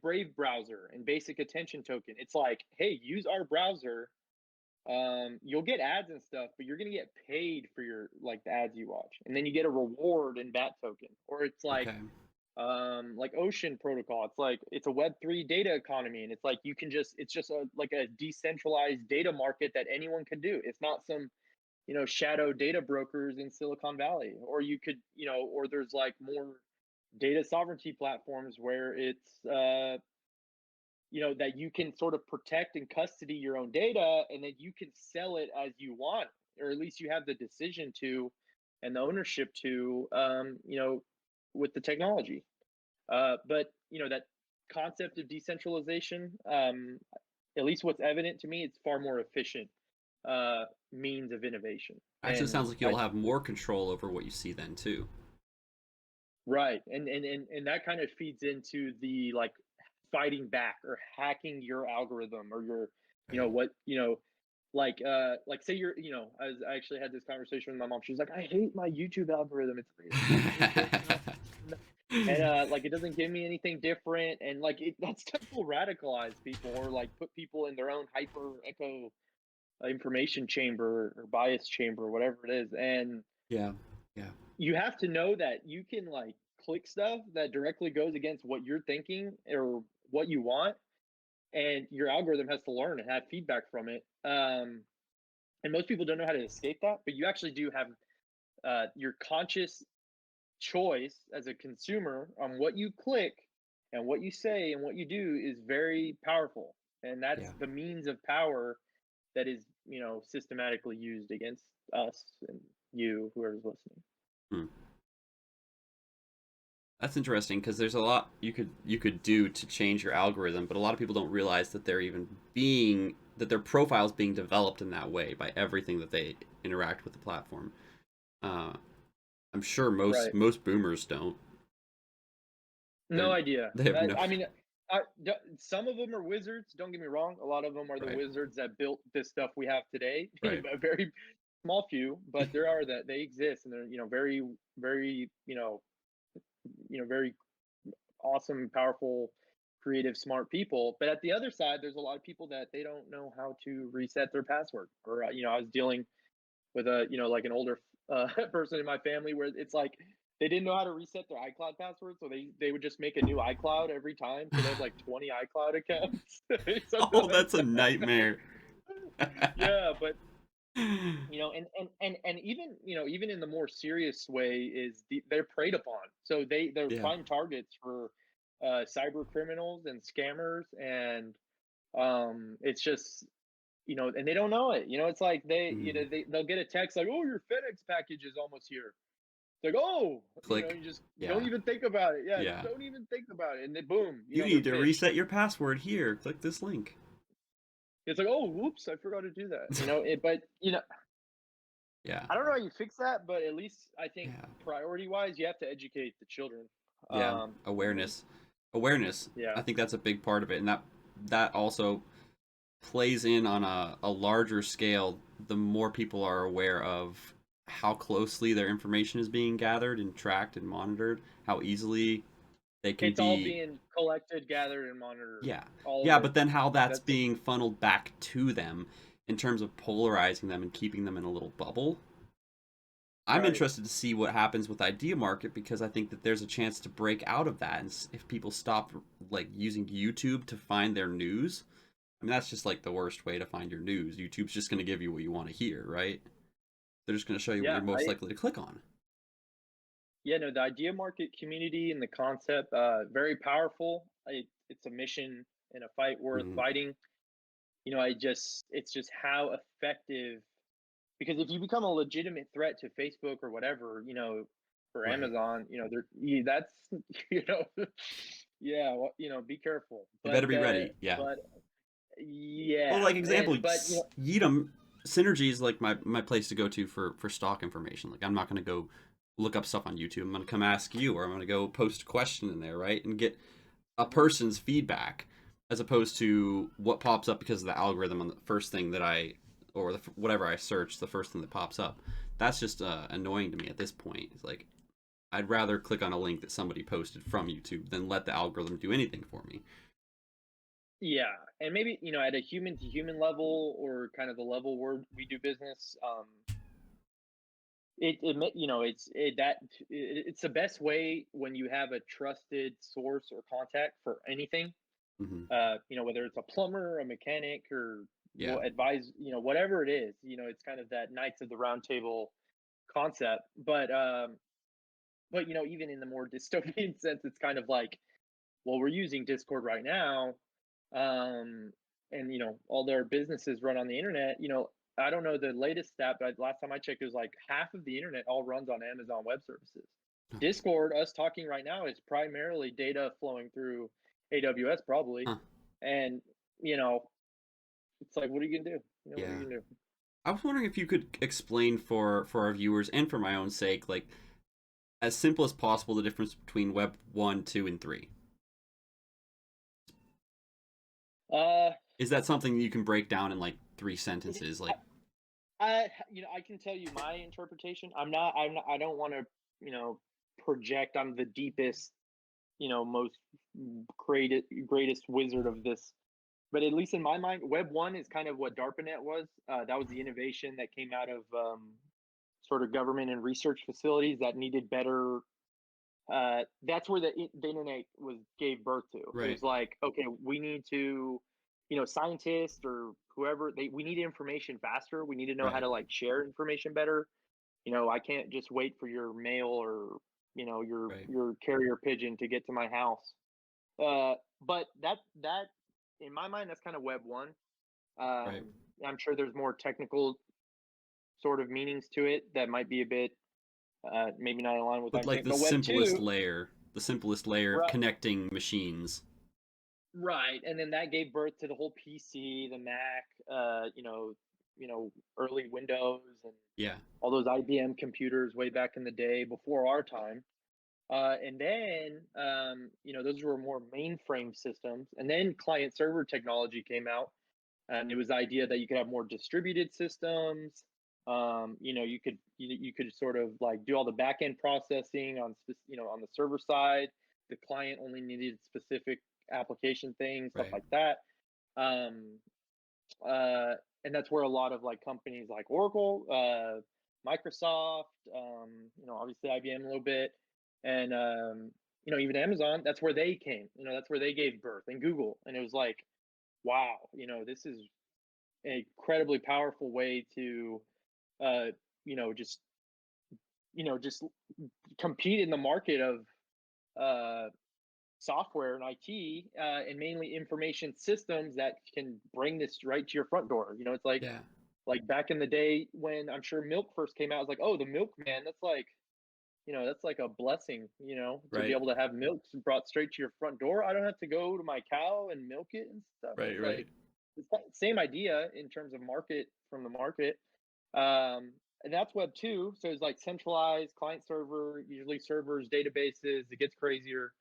Brave browser and basic attention token. It's like, hey, use our browser. You'll get ads and stuff, but you're gonna get paid for your like the ads you watch, and then you get a reward in bat token. Or it's
Okay.
like Ocean Protocol. It's like it's a Web 3 data economy, and it's like you can just it's just like a decentralized data market that anyone can do. It's not some shadow data brokers in Silicon Valley. Or you could or there's like more data sovereignty platforms where it's that you can sort of protect and custody your own data, and then you can sell it as you want, or at least you have the decision to and the ownership to with the technology. But that concept of decentralization, at least what's evident to me, it's far more efficient means of innovation.
Actually, it
And
sounds like you'll have more control over what you see then too.
right, and that kind of feeds into the like fighting back or hacking your algorithm or your,
Right.
what like say you're, I actually had this conversation with my mom. She's like, I hate my YouTube algorithm. And like it doesn't give me anything different, and like that stuff will radicalize people or like put people in their own hyper echo information chamber or bias chamber, whatever it is. And
Yeah. Yeah.
you have to know that you can like click stuff that directly goes against what you're thinking or what you want, and your algorithm has to learn and have feedback from it. And most people don't know how to escape that, but you actually do have your conscious choice as a consumer on what you click and what you say and what you do is very powerful, and that's
Yeah.
the means of power that is systematically used against us and you, whoever's listening.
Hmm. That's interesting because there's a lot you could do to change your algorithm, but a lot of people don't realize that that their profile's being developed in that way by everything that they interact with the platform. Uh, I'm sure
Right.
most boomers don't.
No
They're
idea.
they have no
I mean, some of them are wizards. Don't get me wrong. A lot of them are the
right,
wizards that built this stuff we have today.
right.
A very small few, but there are that they exist, and they're very, very very awesome, powerful, creative, smart people. But at the other side, there's a lot of people that they don't know how to reset their password. Or I was dealing with a like an older person in my family where it's like they didn't know how to reset their iCloud password, so they would just make a new iCloud every time. So they have like 20 iCloud accounts, something
Oh,
like
that's a nightmare.
that. Yeah, but and even even in the more serious way is they're preyed upon, so they're
Yeah.
prime targets for cyber criminals and scammers, and it's just and they don't know it. It's like
Mm.
they'll get a text like, oh, your FedEx package is almost here. It's like, oh,
Click.
you just don't
Yeah.
even think about it. Yeah,
Yeah.
don't even think about it, and then boom,
You
they're
need to
phished.
reset your password here. Click this link.
It's like, oh, whoops, I forgot to do that. But
Yeah.
I don't know how you fix that, but at least I think
Yeah.
priority wise, you have to educate the children.
Yeah.
And
Awareness.
yeah,
I think that's a big part of it, and that also plays in on a larger scale. The more people are aware of how closely their information is being gathered and tracked and monitored, how easily they can
it's all
be.
being collected, gathered, and monitored.
Yeah.
All of
Yeah,
it.
but then how that's
That's
being funneled back to them in terms of polarizing them and keeping them in a little bubble. I'm
right.
interested to see what happens with Idea Market because I think that there's a chance to break out of that, and if people stop like using YouTube to find their news, I mean that's just like the worst way to find your news. YouTube's just going to give you what you want to hear, right? They're just going to show you what
Yeah,
you're most likely to click on.
no, the idea market community and the concept, very powerful. It's a mission and a fight worth
Mm,
fighting. It's just how effective, because if you become a legitimate threat to Facebook or whatever, for
right.
Amazon, that's you know, yeah, well, be careful.
You better be ready. Yeah.
But
Well,
yeah,
like example,
but
Yeetum Synergy is like my place to go to for stock information. Like I'm not going to go look up stuff on YouTube. I'm going to come ask you, or I'm going to go post a question in there, right, and get a
Mhm.
person's feedback as opposed to what pops up because of the algorithm on the first thing that or whatever I search, the first thing that pops up. That's just annoying to me at this point. It's like I'd rather click on a link that somebody posted from YouTube than let the algorithm do anything for me.
Yeah, and maybe at a human to human level, or kind of the level where we do business, it's the best way when you have a trusted source or contact for anything.
Hmm.
Whether it's a plumber, a mechanic, or
Yeah.
advise, whatever it is. It's kind of that Knights of the Round Table concept. But even in the more dystopian sense, it's kind of like, well, we're using Discord right now, and all their businesses run on the internet. I don't know the latest stat, but last time I checked, it was like half of the internet all runs on Amazon Web Services.
Huh.
Discord, us talking right now, is primarily data flowing through AWS probably.
Huh.
And, you know, it's like, what are you gonna do? What are
Yeah.
you gonna do?
I was wondering if you could explain for our viewers and for my own sake, like as simple as possible, the difference between Web 1, 2, and 3.
Uh,
Is that something you can break down in like 3 sentences? Like,
I can tell you my interpretation. I'm not, I don't want to, project I'm the deepest, most greatest wizard of this. But at least in my mind, Web 1 is kind of what DARPANET was. That was the innovation that came out of sort of government and research facilities that needed better. That's where the internet gave birth to. It
right,
was like, okay, we need to, scientists or whoever, we need information faster. We need to know how
right,
to like share information better. I can't just wait for your mail or
right,
your carrier pigeon to get to my house. But that in my mind, that's kind of Web 1.
right.
I'm sure there's more technical sort of meanings to it that might be a bit maybe not aligned with what
But
I'm
like
saying. But Web 2,
the simplest layer of
right,
connecting machines.
right, and then that gave birth to the whole PC, the Mac, early Windows and
Yeah,
all those IBM computers way back in the day before our time. And then, those were more mainframe systems. And then client server technology came out, and it was the idea that you could have more distributed systems. You could sort of like do all the back end processing on the server side. The client only needed specific application things, stuff
right,
like that. Um, and that's where a lot of like companies like Oracle, Microsoft, obviously IBM a little bit, and even Amazon. That's where they came. That's where they gave birth, and Google. And it was like, wow, this is an incredibly powerful way to, uh, just just compete in the market of uh, software and IT, and mainly information systems that can bring this right to your front door. It's
yeah,
like back in the day when I'm sure milk first came out. It's like, oh, the milkman. That's like a blessing. To be
right,
able to have milk brought straight to your front door. I don't have to go to my cow and milk it and stuff.
right,
It's
right,
like it's the same idea in terms of market from the market. And that's Web 2. So it's like centralized client server, usually servers, databases. It gets crazier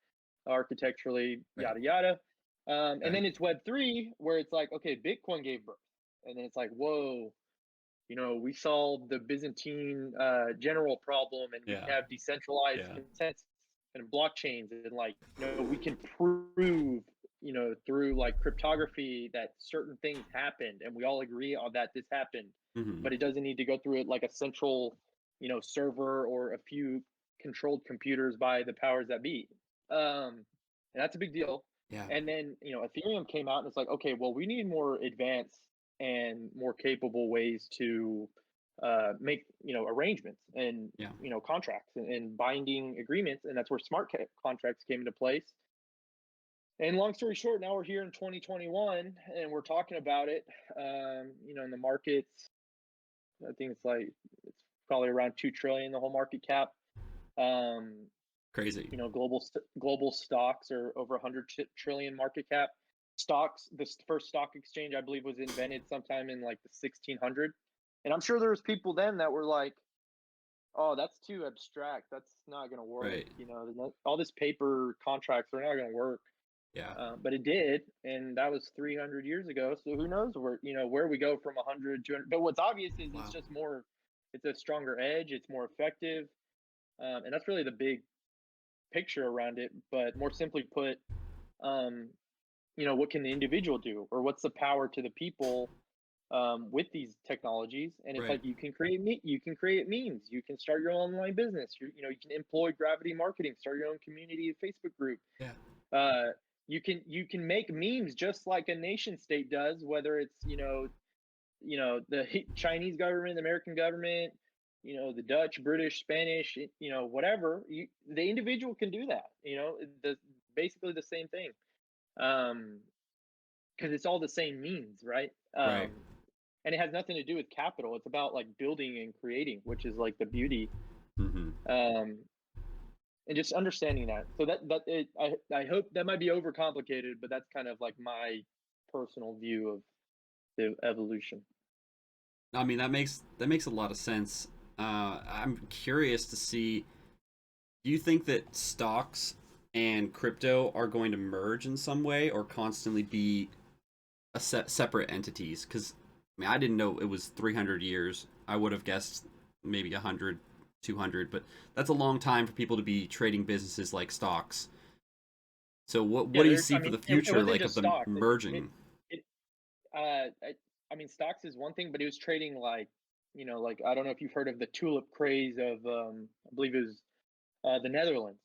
architecturally,
right,
yada yada. And
right.
then it's Web 3, where it's like, okay, Bitcoin gave birth, and then it's like, whoa, we solved the Byzantine general problem, and we can
Yeah,
have decentralized
yeah,
consensus and blockchains, and like, we can prove, through like cryptography that certain things happened, and we all agree on that this happened,
hmm,
but it doesn't need to go through it like a central, server or a few controlled computers by the powers that be. And that's a big deal.
yeah,
And then, Ethereum came out and it's like, okay, well, we need more advanced and more capable ways to make arrangements and
yeah.
contracts and binding agreements, and that's where contracts came into place. And long story short, now we're here in 2021 and we're talking about it. In the markets, I think it's probably around 2 trillion, the whole market cap. Um,
Crazy.
global stocks are over 100 trillion market cap. Stocks, the first stock exchange, I believe, was invented sometime in like the 1600. And I'm sure there was people then that were like, oh, that's too abstract, that's not going to work,
Right.
all this paper contracts are not going to work.
Yeah.
But it did, and that was 300 years ago. So who knows where we go from 100 to 200. But what's obvious is it's
Wow.
just more, it's a stronger edge, it's more effective. And that's really the big picture around it. But more simply put, um, what can the individual do, or what's the power to the people with these technologies? And it's
Right.
like you can create memes, you can start your own online business, you can employ gravity marketing, start your own community Facebook group.
Yeah.
Uh, you can make memes just like a nation state does, whether it's the Chinese government, the American government, the Dutch, British, Spanish, whatever. The individual can do that. Basically the same thing, because it's all the same means, right?
Right.
And it has nothing to do with capital. It's about like building and creating, which is like the beauty.
Hmm.
Um, and just understanding that. So I hope that might be overcomplicated, but that's kind of like my personal view of the evolution.
I mean, that makes a lot of sense. I'm curious to see. Do you think that stocks and crypto are going to merge in some way, or constantly be separate entities? Because I mean, I didn't know it was 300 years. I would have guessed maybe 100, 200, but that's a long time for people to be trading businesses like stocks. So what
Yeah,
do you
there's.
see
I
for
mean,
the
it
future,
wasn't
like of
just
them
stocks.
merging?
It I mean, stocks is one thing, but it was trading like, like I don't know if you've heard of the tulip craze of, I believe it was the Netherlands.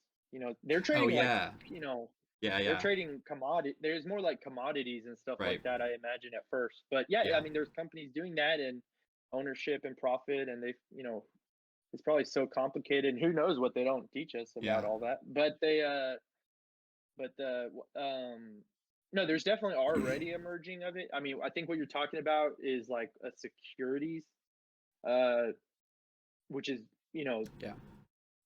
They're
Oh
trading like,
yeah, yeah,
they're
yeah.
trading commodity. There's more like commodities and stuff like
Right.
that, I imagine at first. But yeah, I
Yeah.
mean, there's companies doing that and ownership and profit, and it's probably so complicated. And who knows what they don't teach us
Yeah.
about all that? But no, there's definitely already a merging of it. I mean, I think what you're talking about is like a securities, uh, which is
Yeah.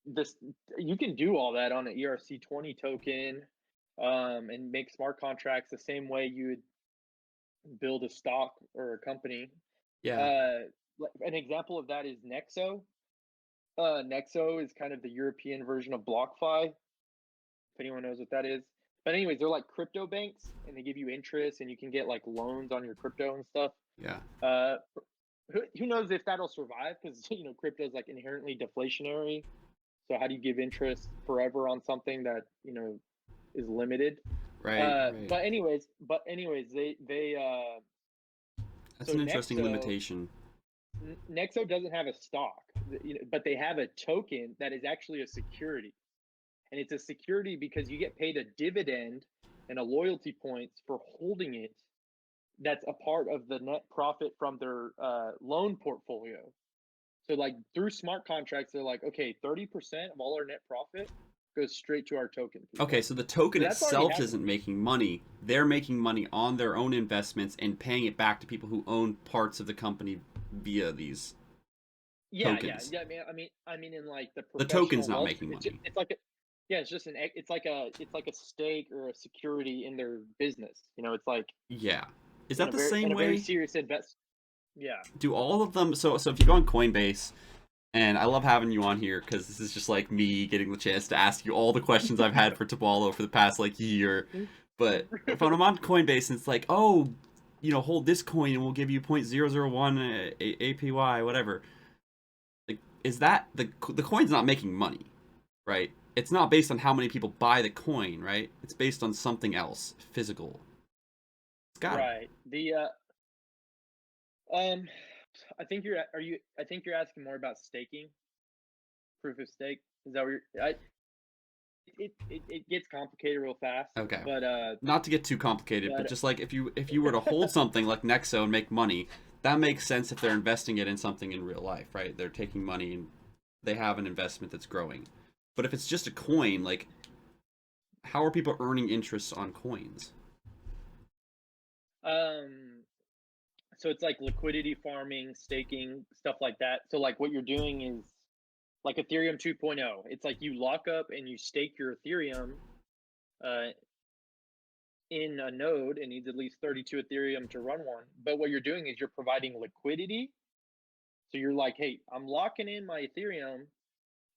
this you can do all that on an ERC20 token, and make smart contracts the same way you would build a stock or a company.
Yeah.
Uh, an example of that is Nexo. Nexo is kind of the European version of BlockFi, if anyone knows what that is. But anyways, they're like crypto banks, and they give you interest, and you can get like loans on your crypto and stuff.
Yeah.
Uh, who knows if that'll survive? Because crypto is like inherently deflationary. So how do you give interest forever on something that is limited?
Right. Right.
But anyways, they
That's
so
an interesting limitation.
Nexo doesn't have a stock, but they have a token that is actually a security. And it's a security because you get paid a dividend and a loyalty points for holding it. That's a part of the net profit from their loan portfolio. So like through smart contracts, they're like, okay, 30% of all our net profit goes straight to our token
Okay,
people.
so the token
So that's already
itself
happening.
isn't making money. They're making money on their own investments and paying it back to people who own parts of the company via these
Yeah, yeah,
tokens.
yeah. I mean, in like the
The token's
professional
not
Wall
making
Street,
money.
it's like yeah, it's just it's like a stake or a security in their business. It's like
Yeah. Is that the
in
same
a very
way?
serious invest. Yeah.
Do all of them? So if you go on Coinbase, and I love having you on here because this is just like me getting the chance to ask you all the questions I've had for Tobalo for the past like year. But if I'm on Coinbase and it's like, oh, hold this coin and we'll give you 0.001 APY, whatever. Like, is that the coin's not making money, right? It's not based on how many people buy the coin, right? It's based on something else, physical. It's gotta be.
Right. Um, I think you're are you I think you're asking more about staking, proof of stake. Is that what it gets complicated real fast,
Okay.
but
Not to get too complicated, but
but
just like if you were to hold something like Nexo and make money, that makes sense if they're investing it in something in real life, right? They're taking money and they have an investment that's growing. But if it's just a coin, like how are people earning interest on coins?
um so it's like liquidity farming, staking, stuff like that. So like what you're doing is like Ethereum 2.0. It's like you lock up and you stake your Ethereum uh, in a node. It needs at least 32 Ethereum to run one. But what you're doing is you're providing liquidity. So you're like, hey, I'm locking in my Ethereum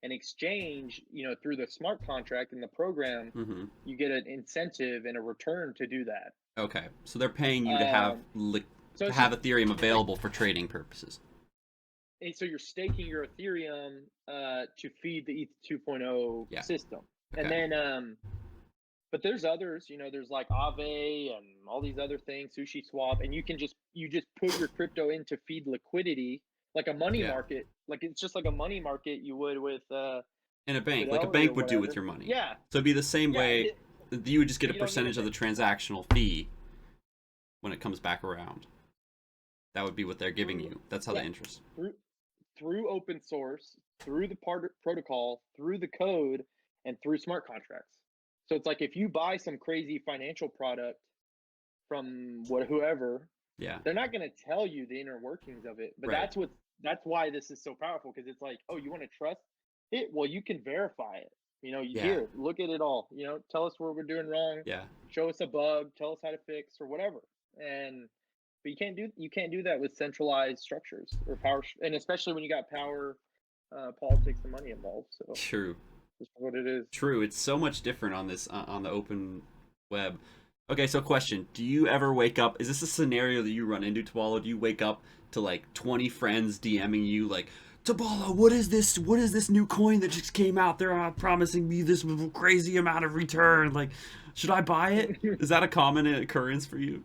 and exchange, through the smart contract in the program,
Mm-hmm.
you get an incentive and a return to do that.
Okay, so they're paying you to have
Um, so
to
it's
have
just
Ethereum
like,
available for trading purposes.
and so you're staking your Ethereum to feed the ETH 2.0
Yeah.
system. And
Okay.
then, but there's others, there's like Aave and all these other things, Sushi Swap, and you just put your crypto in to feed liquidity, like a money
Yeah.
market, like it's just like a money market you would with
In a bank, like a
Fidelity or
bank would do with
whatever.
your money.
Yeah,
So it'd be the same
yeah,
way you would just get
but
a
you don't need a
percentage of the
yeah,
transactional fee when it comes back around. That would be what they're giving
through
you. That's how
yeah
they interest.
through through open source, through the protocol, through the code, and through smart contracts. So it's like if you buy some crazy financial product from whoever,
Yeah.
they're not going to tell you the inner workings of it. But
Right.
that's why this is so powerful, because it's like, oh, you want to trust it? Well, you can verify it.
Yeah.
here, look at it all. Tell us where we're doing wrong,
Yeah.
show us a bug, tell us how to fix or whatever. And but you can't do that with centralized structures or power, and especially when you got power, politics, and money involved. So
True.
that's what it is.
True. It's so much different on this on the open web. Okay, so question: do you ever wake up? Is this a scenario that you run into, Tobalo? Do you wake up to like 20 friends DMing you like, Tobalo, what is this? What is this new coin that just came out? They're promising me this crazy amount of return. Like, should I buy it? Is that a common occurrence for you?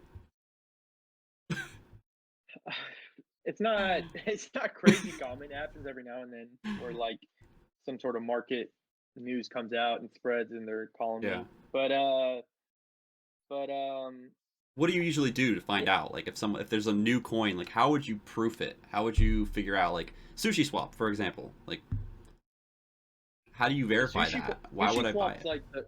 It's not crazy common. It happens every now and then where like some sort of market news comes out and spreads and they're calling
Yeah.
me. But
What do you usually do to find
yeah,
out? Like, if there's a new coin, like how would you proof it? How would you figure out like Sushi Swap, for example? Like, how do you verify that? Why would
Sushi
I buy
Swap's
it?
like the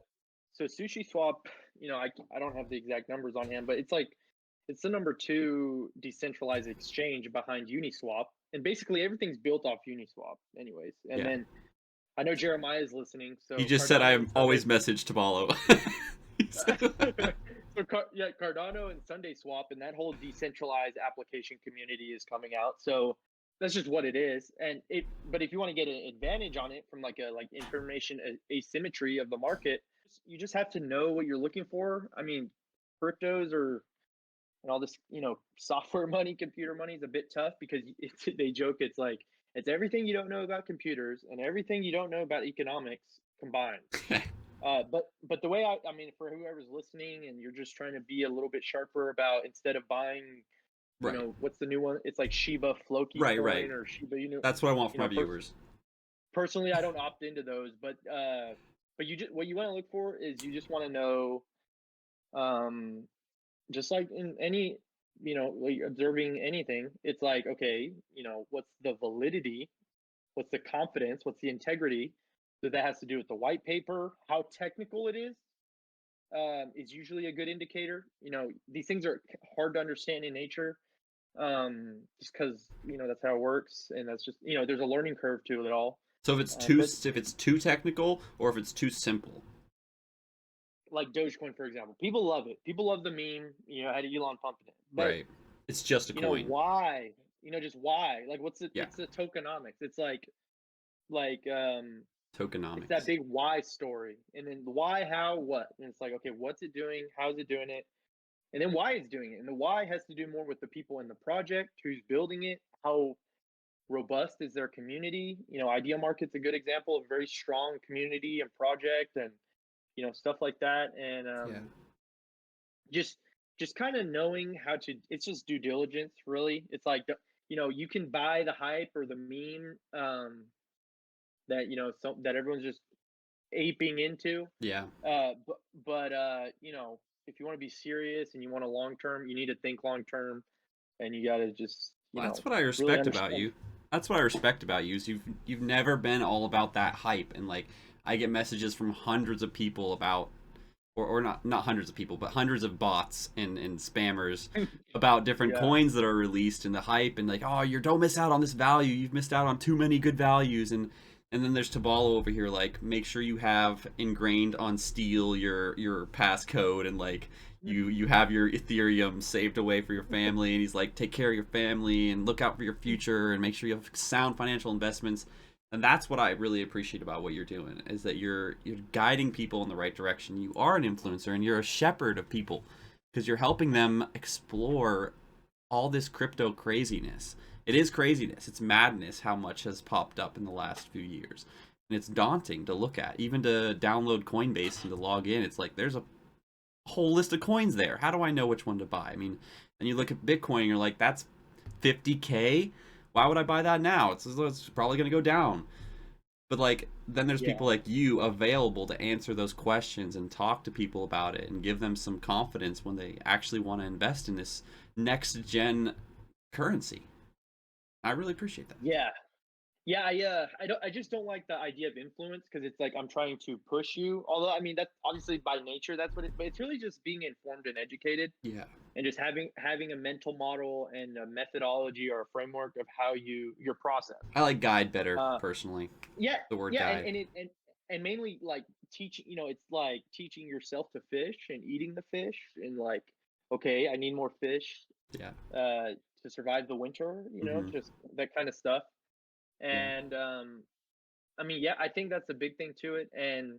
so Sushi Swap, I don't have the exact numbers on hand, but it's the number 2 decentralized exchange behind Uniswap, and basically everything's built off Uniswap anyways. And
Yeah.
then I know Jeremiah is listening,
He
so
just said I
Cardano and Sunday.
always message Tabalo.
Yeah, Cardano and Sunday Swap, and that whole decentralized application community is coming out. So that's just what it is. But if you want to get an advantage on it from like a information asymmetry of the market, you just have to know what you're looking for. I mean, cryptos are and all this, software money, computer money is a bit tough because they joke it's like it's everything you don't know about computers and everything you don't know about economics combined. But the way I mean, for whoever's listening and you're just trying to be a little bit sharper about instead of buying,
Right.
what's the new one? It's like Shiba Floki
Right,
coin
right.
or Shiba.
That's what I want for
You
my
know,
viewers.
personally, I don't opt into those, but what you want to look for is you just want to know, um, just like in any, like observing anything, it's like okay, what's the validity, what's the confidence, what's the integrity. So that has to do with the white paper, how technical it is usually a good indicator. These things are hard to understand in nature, just because that's how it works, and that's just there's a learning curve to it all.
So
But
if it's too technical or if it's too simple.
like Dogecoin, for example, people love it. People love the meme. Had Elon pumping it, but
Right. It's just a coin.
why? Just why? Like, what's it?
Yeah.
It's the tokenomics. It's like it's that
Tokenomics.
big why story, and then the why, how, what, and it's like okay, what's it doing? How's it doing it? And then why it's doing it. And the why has to do more with the people in the project, who's building it, how robust is their community. Idea Market's a good example of a very strong community and project, and stuff like that. And
Yeah.
just just kind of knowing how to. It's just due diligence, really. It's like you can buy the hype or the meme, that that everyone's just aping into.
Yeah.
But if you want to be serious and you want a long term, you need to think long term, and you got to just
Well, that's what I
really
respect about
understand.
you. That's what I respect about you is you've never been all about that hype and like I get messages from hundreds of people about or not hundreds of people, but hundreds of bots and spammers about different
Yeah.
coins that are released and the hype and like, oh, you don't miss out on this value. You've missed out on too many good values and then there's Tabalo over here like make sure you have ingrained on steel your passcode and like you have your Ethereum saved away for your family and he's like take care of your family and look out for your future and make sure you have sound financial investments and that's what I really appreciate about what you're doing is that you're guiding people in the right direction. You are an influencer and you're a shepherd of people because you're helping them explore all this crypto craziness. It is craziness. It's madness how much has popped up in the last few years. And it's daunting to look at. Even to download Coinbase and to log in, it's like there's a whole list of coins there. How do I know which one to buy? I mean, and you look at Bitcoin and you're like, that's 50K? Why would I buy that now? It's probably going to go down. But like then there's
Yeah.
people like you available to answer those questions and talk to people about it and give them some confidence when they actually want to invest in this next gen currency. I really appreciate that.
Yeah. Yeah, I just don't like the idea of influence because it's like I'm trying to push you. Although I mean that's obviously by nature that's what it. But it's really just being informed and educated,
Yeah.
and just having a mental model and a methodology or a framework of how your process.
I like guide better
Uh,
personally.
yeah,
The word
yeah,
guide.
and mainly like teaching, it's like teaching yourself to fish and eating the fish, and like, okay, I need more fish
Yeah.
to survive the winter,
Hmm.
just that kind of stuff.
Yeah.
And I mean, yeah, I think that's a big thing to it. And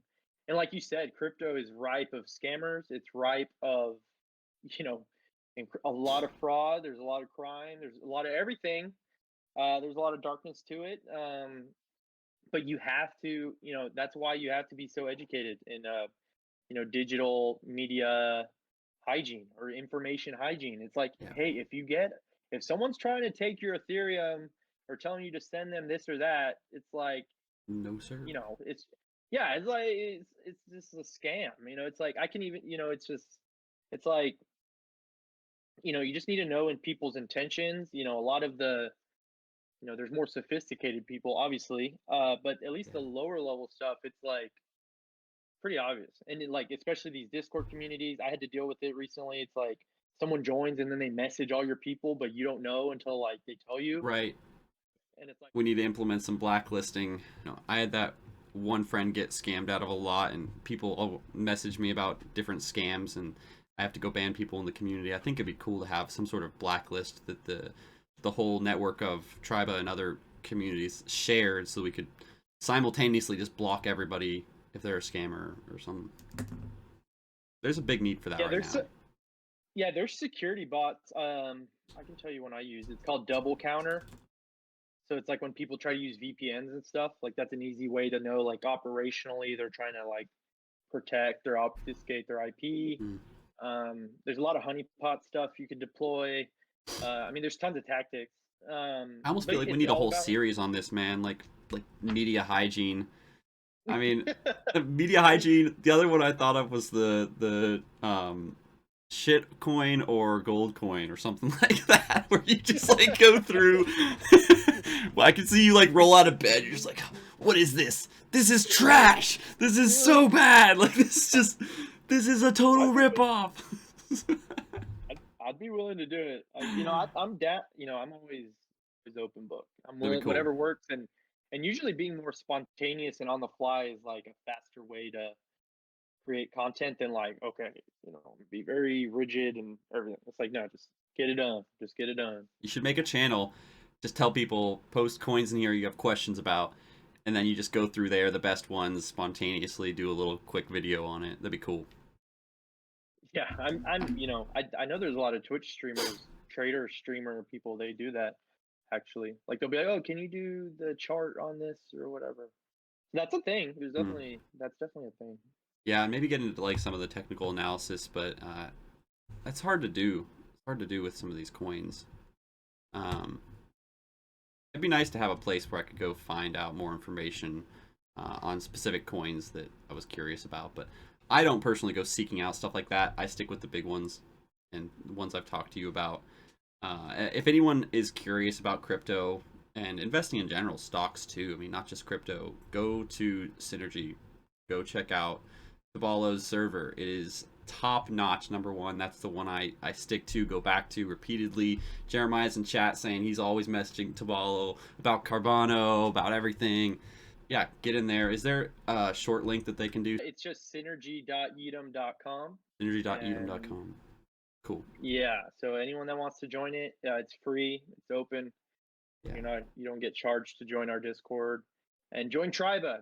like you said, crypto is ripe of scammers. It's ripe of, you know, a lot of fraud. There's a lot of crime. There's a lot of everything. There's a lot of darkness to it. But you have to, that's why you have to be so educated in, digital media hygiene or information hygiene. It's like,
Yeah.
hey, if someone's trying to take your Ethereum or telling you to send them this or that, it's like,
No, sir.
it's yeah, it's like it's just a scam. It's like I can even, it's like, you just need to know in people's intentions. A lot of the, there's more sophisticated people, obviously, but at least
Yeah.
the lower level stuff, it's like pretty obvious. And like, especially these Discord communities, I had to deal with it recently. It's like someone joins and then they message all your people, but you don't know until like they tell you,
Right.
and it's like,
We need to implement some blacklisting. I had that one friend get scammed out of a lot, and people message me about different scams, and I have to go ban people in the community. I think it'd be cool to have some sort of blacklist that the whole network of Triba and other communities shared, so we could simultaneously just block everybody if they're a scammer or something. There's a big need for that
yeah,
right now.
there's security bots. I can tell you one I use. It's called Double Counter. So it's like when people try to use VPNs and stuff, like that's an easy way to know, like, operationally they're trying to like protect or obfuscate their IP.
Mm.
There's a lot of honeypot stuff you can deploy. I mean, there's tons of tactics.
I almost
But
feel like we
it's
need a
all
whole
about
series on this, man. Like media hygiene. I mean, media hygiene. The other one I thought of was the shit coin or gold coin or something like that, where you just like go through. Well, I can see you like roll out of bed. You're just like, what is this? This is trash. This is so bad. Like this is a total
I'd be
ripoff.
I'd be willing to do it. I'm down. I'm always open book. I'm
That'd be
willing,
cool.
whatever works, and usually being more spontaneous and on the fly is like a faster way to create content than like, okay, be very rigid and everything. It's like, no, just get it done. Just get it done.
You should make a channel. Just tell people, post coins in here you have questions about, and then you just go through there, the best ones, spontaneously do a little quick video on it. That'd be cool.
Yeah, I know there's a lot of Twitch streamers, trader streamer people. They do that actually. Like they'll be like, oh, can you do the chart on this or whatever? That's a thing.
Hmm.
That's definitely a thing.
Yeah, and maybe get into like some of the technical analysis, but that's hard to do. It's hard to do with some of these coins. Um, it'd be nice to have a place where I could go find out more information on specific coins that I was curious about, but I don't personally go seeking out stuff like that. I stick with the big ones and the ones I've talked to you about. If anyone is curious about crypto and investing in general, stocks too, I mean, not just crypto, go to Synergy. Go check out Tobalo's server. It is top notch, number one. That's the one I stick to, go back to repeatedly. Jeremiah's in chat saying he's always messaging Tobalo about Carbano, about everything. Yeah, get in there. Is there a short link that they can do?
It's just synergy.yeetum.com. And
Synergy.eatum.com. Cool.
yeah, so anyone that wants to join it, it's free, it's open.
Yeah.
You don't get charged to join our Discord. And join Triba.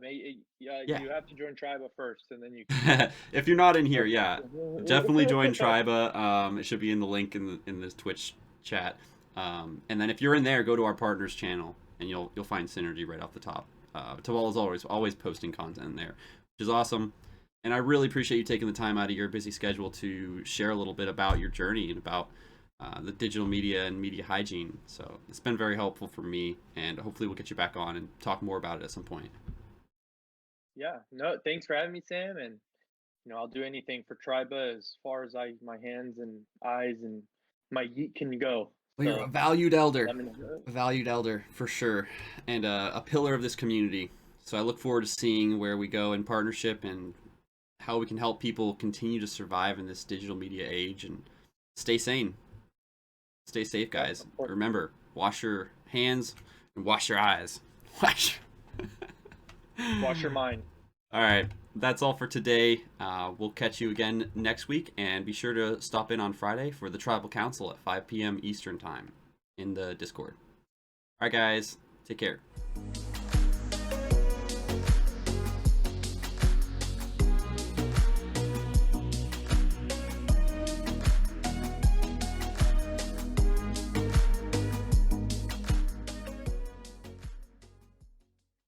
Yeah.
You have to join Triba first, and then you
If you're not in here,
can.
yeah, definitely join Triba. It should be in the link in this Twitch chat. And then if you're in there, go to our partners channel, and you'll find Synergy right off the top. Tawal is always posting content in there, which is awesome. And I really appreciate you taking the time out of your busy schedule to share a little bit about your journey and about the digital media and media hygiene. So it's been very helpful for me, and hopefully we'll get you back on and talk more about it at some point.
Yeah, no, thanks for having me, Sam. And I'll do anything for Triba as far as my hands and eyes and my yeet can go.
Well, you're a
So
valued elder.
let me know.
A valued elder, for sure. And a pillar of this community. So I look forward to seeing where we go in partnership and how we can help people continue to survive in this digital media age and stay sane. Stay safe,
Yeah,
guys.
of course.
Remember, wash your hands and wash your eyes. Wash.
Wash your mind.
All right, that's all for today. We'll catch you again next week, and be sure to stop in on Friday for the Tribal Council at 5 p.m. Eastern Time in the Discord. All right, guys, take care.